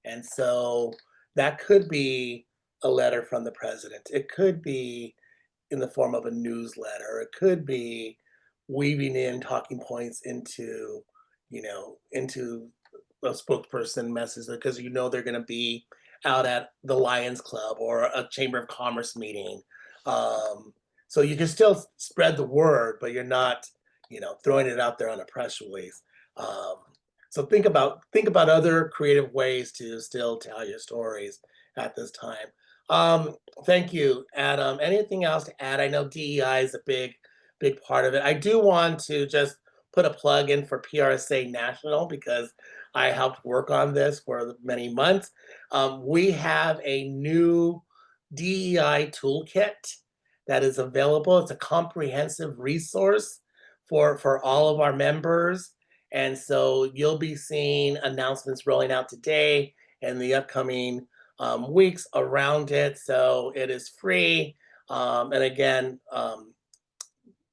A: And so that could be a letter from the president. It could be in the form of a newsletter. It could be weaving in talking points into a spokesperson message, because they're going to be out at the Lions Club or a Chamber of Commerce meeting. So you can still spread the word, but you're not, throwing it out there on a press release. So think about other creative ways to still tell your stories at this time. Thank you, Adam. Anything else to add? I know DEI is a big part of it. I do want to just put a plug in for PRSA National, because I helped work on this for many months. We have a new DEI toolkit that is available. It's a comprehensive resource for all of our members. And so you'll be seeing announcements rolling out today and the upcoming weeks around it. So it is free. And again,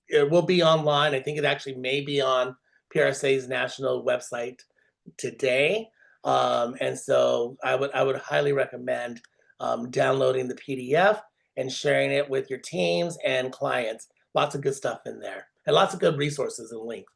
A: it will be online. I think it actually may be on PRSA's national website today. And so I would highly recommend downloading the PDF and sharing it with your teams and clients. Lots of good stuff in there, and lots of good resources and links.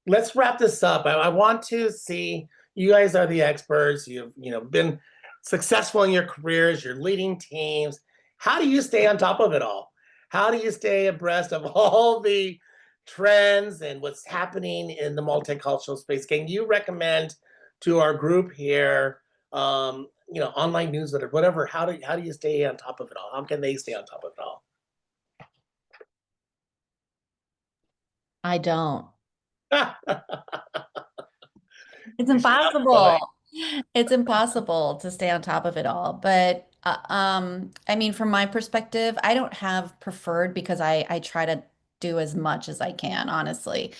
A: Let's wrap this up. I want to see, you guys are the experts. You've been successful in your careers. You're leading teams. How do you stay on top of it all? How do you stay abreast of all the trends and what's happening in the multicultural space? Can you recommend to our group here, online newsletter, whatever? How do you stay on top of it all? How can they stay on top of it all?
B: I don't. It's
A: You should ask
B: impossible. It's impossible to stay on top of it all. But I mean, from my perspective, I don't have preferred, because I try to do as much as I can, honestly.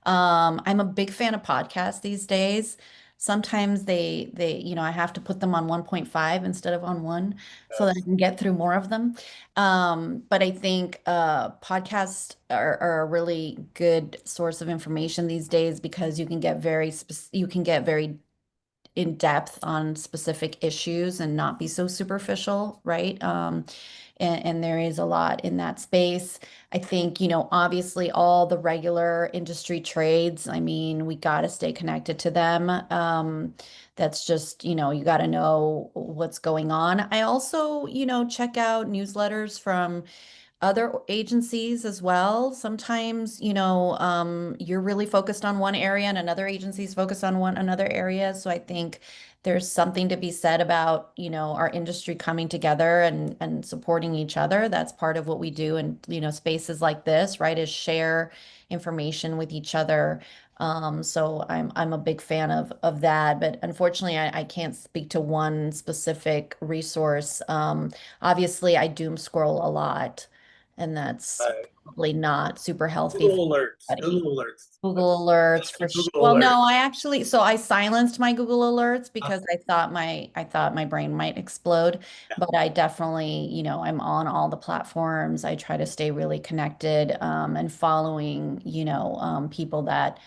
B: I'm a big fan of podcasts these days. Sometimes I have to put them on 1.5 instead of on 1, so that I can get through more of them. But I think podcasts are a really good source of information these days, because you can get very in depth on specific issues and not be so superficial, right? And there is a lot in that space. I think, obviously all the regular industry trades, I mean, we got to stay connected to them. That's just, you got to know what's going on. I also, check out newsletters from other agencies as well. Sometimes, you're really focused on one area and another agency's focused on another area. So I think there's something to be said about, our industry coming together and supporting each other. That's part of what we do in, spaces like this, right? Is share information with each other. So I'm a big fan of that, but unfortunately I can't speak to one specific resource. Obviously I doom scroll a lot, and that's
A: Right.
B: probably not super healthy for
A: Google alerts.
B: anybody.
A: Google alerts.
B: Google alerts for
A: Google
B: well,
A: alerts.
B: no, I silenced my Google alerts because I thought my brain might explode.
A: Yeah.
B: But I definitely, I'm on all the platforms. I try to stay really connected, and following, people that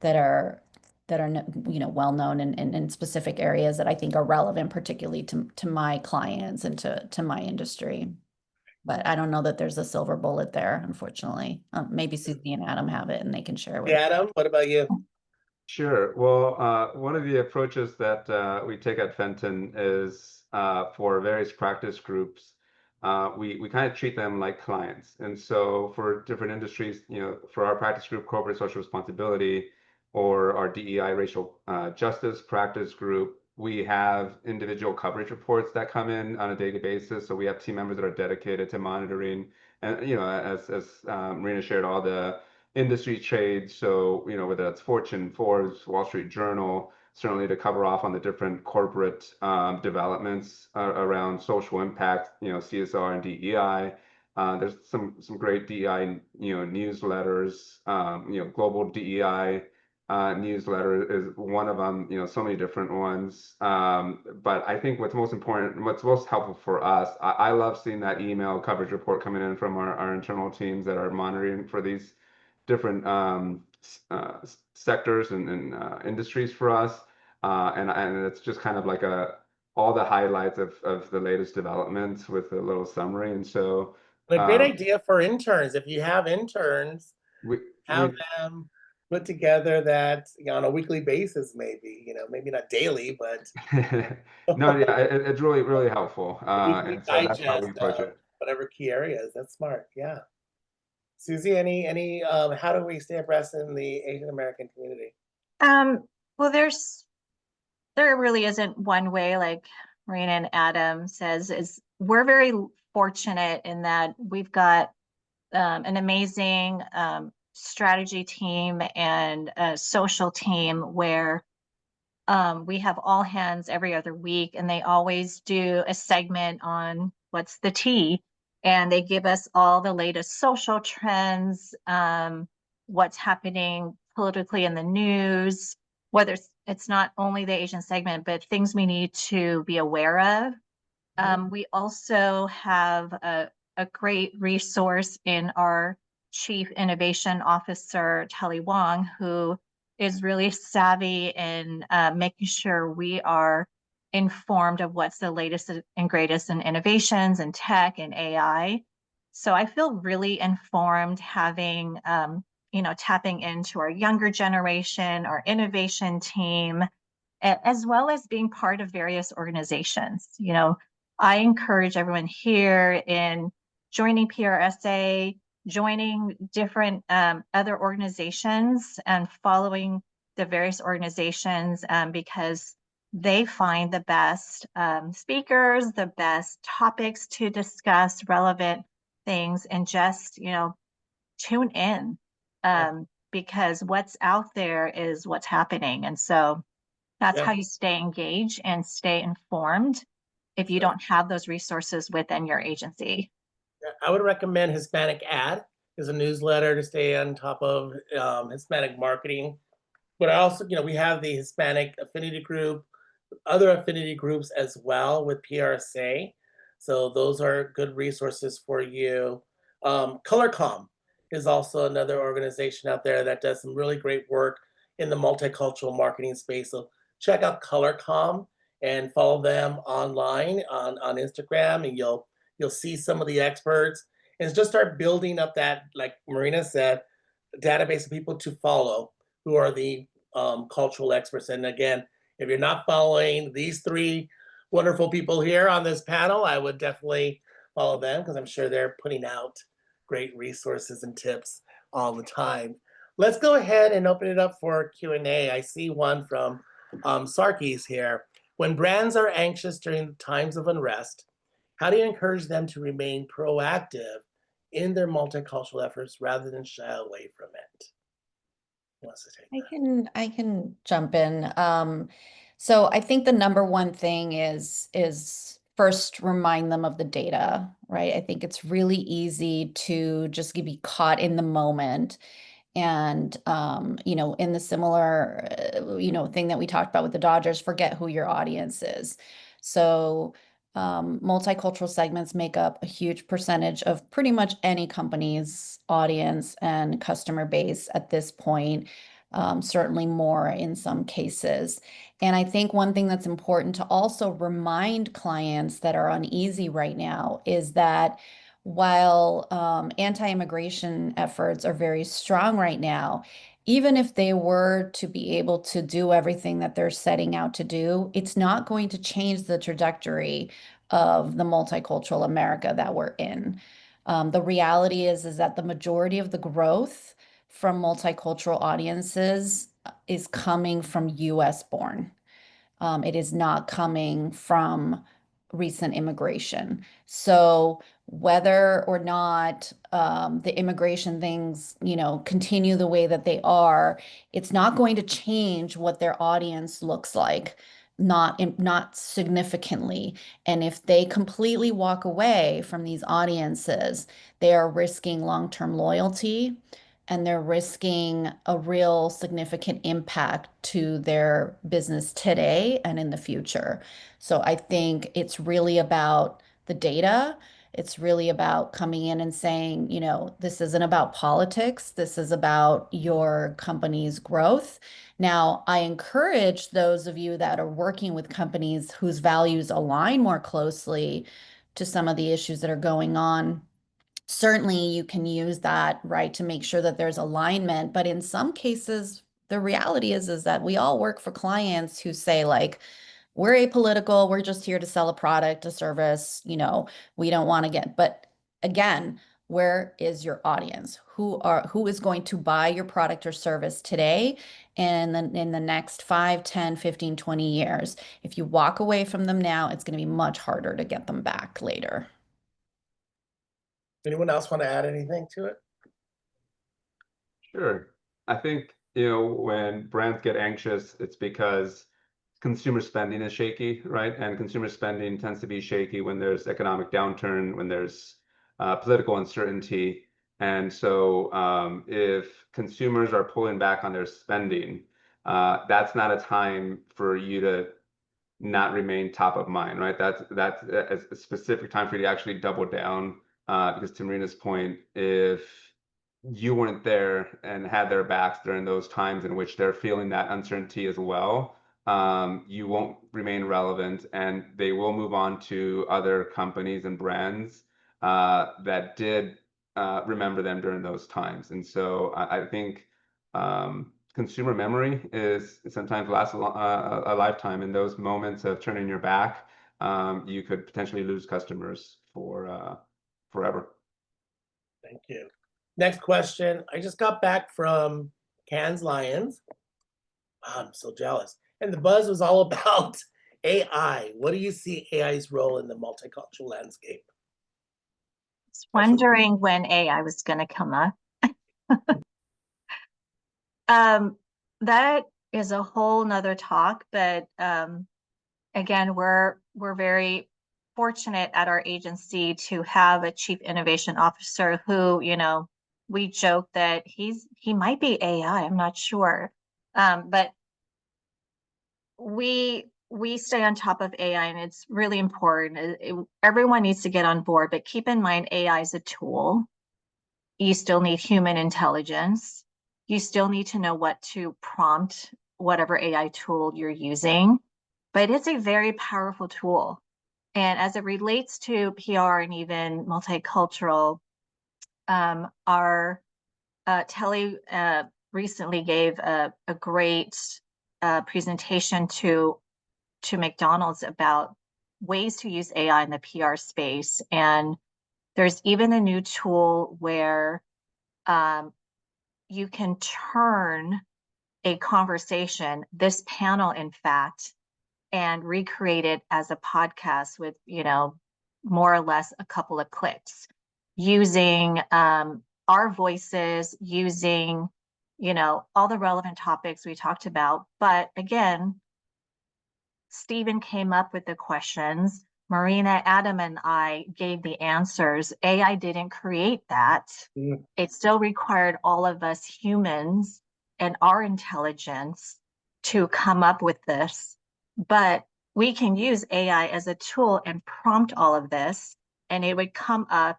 B: are well known in specific areas that I think are relevant, particularly to my clients and to my industry. But I don't know that there's a silver bullet there, unfortunately. Maybe Susie and Adam have it and they can share with.
A: Yeah, Adam, what about you?
D: Sure. Well, one of the approaches that we take at Fenton is for various practice groups, we kind of treat them like clients. And so for different industries, for our practice group, corporate social responsibility, or our DEI racial justice practice group, we have individual coverage reports that come in on a daily basis. So we have team members that are dedicated to monitoring, and as Marina shared, all the industry trades. So, whether that's Fortune, Forbes, Wall Street Journal, certainly to cover off on the different corporate developments around social impact, CSR and DEI. There's some great DEI, newsletters. Global DEI newsletter is one of them. So many different ones. But I think what's most important, what's most helpful for us, I love seeing that email coverage report coming in from our internal teams that are monitoring for these different sectors and industries for us, and it's just kind of like all the highlights of the latest developments with a little summary. And so
A: A great idea for interns. If you have interns,
D: we
A: have them put together that on a weekly basis, maybe, maybe not daily, but
D: no, yeah, it's really helpful,
A: weekly
D: and so that's how we
A: digest
D: approach
A: of
D: it.
A: whatever key areas. That's smart. Yeah. Susie, any how do we stay abreast in the Asian American community?
C: Well, there really isn't one way, like Marina and Adam says. We're very fortunate in that we've got an amazing strategy team and a social team where we have all hands every other week, and they always do a segment on what's the tea, and they give us all the latest social trends, what's happening politically in the news, whether it's not only the Asian segment, but things we need to be aware of. We also have a great resource in our Chief Innovation Officer, Telly Wong, who is really savvy in making sure we are informed of what's the latest and greatest in innovations and tech and AI. So I feel really informed having, tapping into our younger generation, our innovation team, as well as being part of various organizations. I encourage everyone here in joining PRSA, joining different other organizations and following the various organizations because they find the best speakers, the best topics to discuss, relevant things, and just, tune in because what's out there is what's happening. And so that's how you stay engaged and stay informed if you don't have those resources within your agency.
A: I would recommend Hispanic Ad is a newsletter to stay on top of Hispanic marketing. But I also, we have the Hispanic Affinity Group, other affinity groups as well with PRSA. So those are good resources for you. ColorCom is also another organization out there that does some really great work in the multicultural marketing space. So check out ColorCom and follow them online on Instagram, and you'll see some of the experts, and just start building up that, like Marina said, database of people to follow who are the cultural experts. And again, if you're not following these three wonderful people here on this panel, I would definitely follow them, because I'm sure they're putting out great resources and tips all the time. Let's go ahead and open it up for Q&A. I see one from Sarkis here. When brands are anxious during times of unrest, how do you encourage them to remain proactive in their multicultural efforts rather than shy away from it? Who wants to take that?
B: I can jump in. So I think the number one thing is first remind them of the data, right? I think it's really easy to just be caught in the moment. And, in the similar, thing that we talked about with the Dodgers, forget who your audience is. So multicultural segments make up a huge percentage of pretty much any company's audience and customer base at this point, certainly more in some cases. And I think one thing that's important to also remind clients that are uneasy right now is that while anti-immigration efforts are very strong right now, even if they were to be able to do everything that they're setting out to do, it's not going to change the trajectory of the multicultural America that we're in. The reality is that the majority of the growth from multicultural audiences is coming from US born. It is not coming from recent immigration. So whether or not the immigration things, continue the way that they are, it's not going to change what their audience looks like, not significantly. And if they completely walk away from these audiences, they are risking long-term loyalty, and they're risking a real significant impact to their business today and in the future. So I think it's really about the data. It's really about coming in and saying, this isn't about politics. This is about your company's growth. Now, I encourage those of you that are working with companies whose values align more closely to some of the issues that are going on. Certainly you can use that, right, to make sure that there's alignment. But in some cases, the reality is that we all work for clients who say, like, we're apolitical, we're just here to sell a product, a service, we don't want to get, but again, where is your audience? Who is going to buy your product or service today and then in the next 5, 10, 15, 20 years? If you walk away from them now, it's going to be much harder to get them back later.
A: Anyone else want to add anything to it?
D: Sure. I think, when brands get anxious, it's because consumer spending is shaky, right? And consumer spending tends to be shaky when there's economic downturn, when there's political uncertainty. And so if consumers are pulling back on their spending, that's not a time for you to not remain top of mind, right? That's a specific time for you to actually double down. Because to Marina's point, if you weren't there and had their backs during those times in which they're feeling that uncertainty as well, you won't remain relevant, and they will move on to other companies and brands that did remember them during those times. And so I think consumer memory is sometimes lasts a lifetime. In those moments of turning your back, you could potentially lose customers for forever.
A: Thank you. Next question. I just got back from Cannes Lions. I'm so jealous. And the buzz was all about AI. What do you see AI's role in the multicultural landscape?
C: I was wondering when AI was going to come up. That is a whole nother talk, but again, we're very fortunate at our agency to have a chief innovation officer who, we joke that he might be AI. I'm not sure, but we stay on top of AI, and it's really important. Everyone needs to get on board, but keep in mind AI is a tool. You still need human intelligence. You still need to know what to prompt whatever AI tool you're using, but it's a very powerful tool. And as it relates to PR and even multicultural, our Telly recently gave a great presentation to McDonald's about ways to use AI in the PR space. And there's even a new tool where you can turn a conversation, this panel, in fact, and recreate it as a podcast with, more or less a couple of clicks using our voices, using, all the relevant topics we talked about. But again, Stephen came up with the questions. Marina, Adam, and I gave the answers. AI didn't create that.
A: Mm.
C: It still required all of us humans and our intelligence to come up with this. But we can use AI as a tool and prompt all of this, and it would come up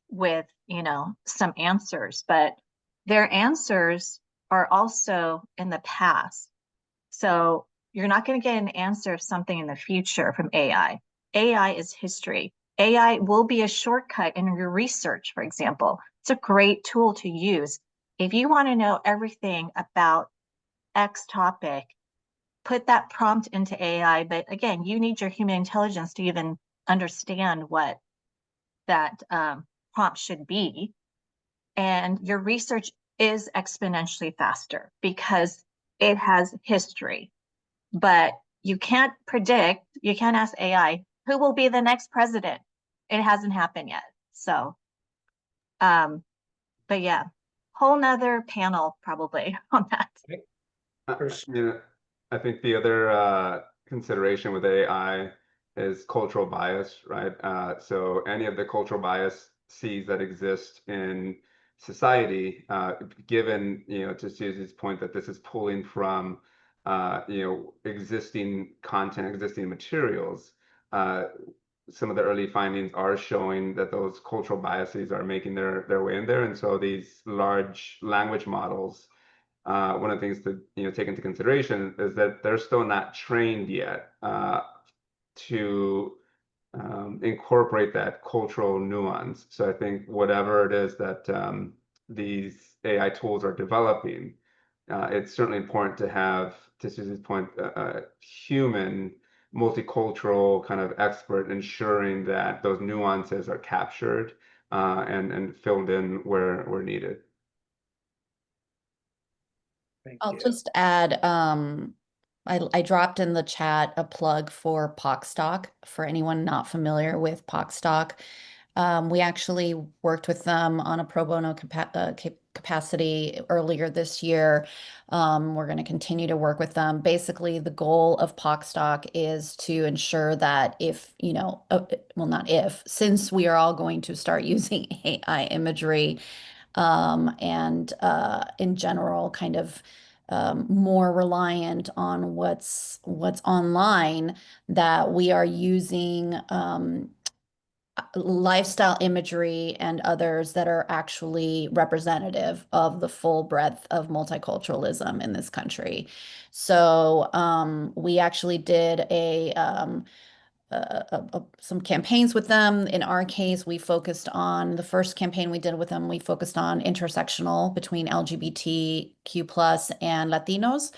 C: with, some answers. But their answers are also in the past. So you're not going to get an answer of something in the future from AI. AI is history. AI will be a shortcut in your research, for example. It's a great tool to use. If you want to know everything about X topic, put that prompt into AI. But again, you need your human intelligence to even understand what that prompt should be. And your research is exponentially faster because it has history. But you can't predict, you can't ask AI, who will be the next president? It hasn't happened yet. So, but yeah, whole nother panel probably on that.
A: For sure.
D: You know, I think the other consideration with AI is cultural bias, right? So any of the cultural biases that exist in society, given, to Susie's point that this is pulling from, existing content, existing materials, some of the early findings are showing that those cultural biases are making their way in there. And so these large language models, one of the things to take into consideration is that they're still not trained yet to incorporate that cultural nuance. So I think whatever it is that these AI tools are developing, it's certainly important to have, to Susie's point, a human, multicultural kind of expert ensuring that those nuances are captured and filled in where needed.
A: Thank
B: I'll
A: you.
B: just add, I dropped in the chat a plug for PocStock for anyone not familiar with PocStock. We actually worked with them on a pro bono capacity earlier this year. We're going to continue to work with them. Basically, the goal of PocStock is to ensure that if, well, not if, since we are all going to start using AI imagery, and in general, kind of more reliant on what's online, that we are using lifestyle imagery and others that are actually representative of the full breadth of multiculturalism in this country. So we actually did some campaigns with them. In our case, we focused on the first campaign we did with them. We focused on intersectional between LGBTQ plus and Latinos.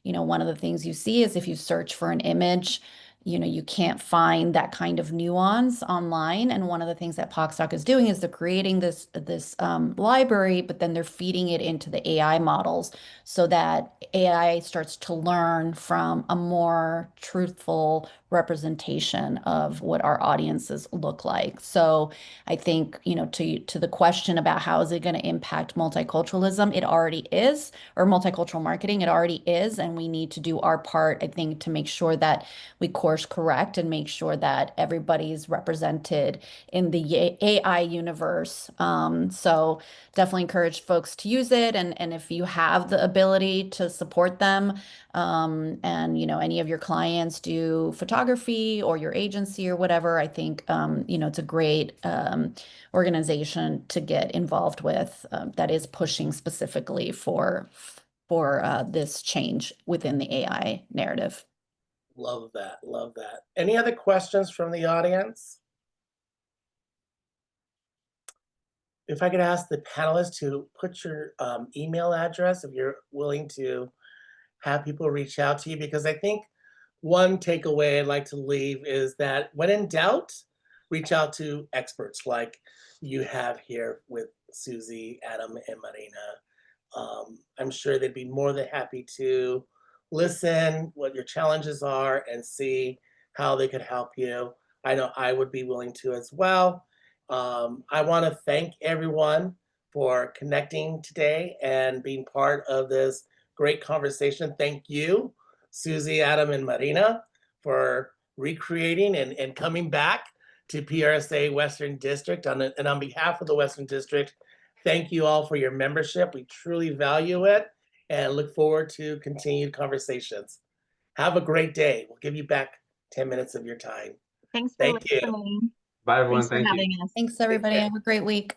B: One of the things you see is if you search for an image, you can't find that kind of nuance online. And one of the things that PocStock is doing is they're creating this library, but then they're feeding it into the AI models so that AI starts to learn from a more truthful representation of what our audiences look like. So I think, to the question about how is it going to impact multiculturalism, it already is, or multicultural marketing, it already is. And we need to do our part, I think, to make sure that we course correct and make sure that everybody's represented in the AI universe. So definitely encourage folks to use it. And if you have the ability to support them, and any of your clients do photography or your agency or whatever, I think it's a great organization to get involved with that is pushing specifically for this change within the AI narrative.
A: Love that. Love that. Any other questions from the audience? If I could ask the panelists to put your email address if you're willing to have people reach out to you, because I think one takeaway I'd like to leave is that when in doubt, reach out to experts like you have here with Susie, Adam, and Marina. I'm sure they'd be more than happy to listen what your challenges are and see how they could help you. I know I would be willing to as well. I want to thank everyone for connecting today and being part of this great conversation. Thank you, Susie, Adam, and Marina, for recreating and coming back to PRSA Western District. And on behalf of the Western District, thank you all for your membership. We truly value it and look forward to continued conversations. Have a great day. We'll give you back 10 minutes of your time.
C: Thanks for
A: Thank you.
C: listening.
D: Bye, everyone.
C: Thanks for
D: Thank you.
C: having us.
B: Thanks, everybody. Have a great week.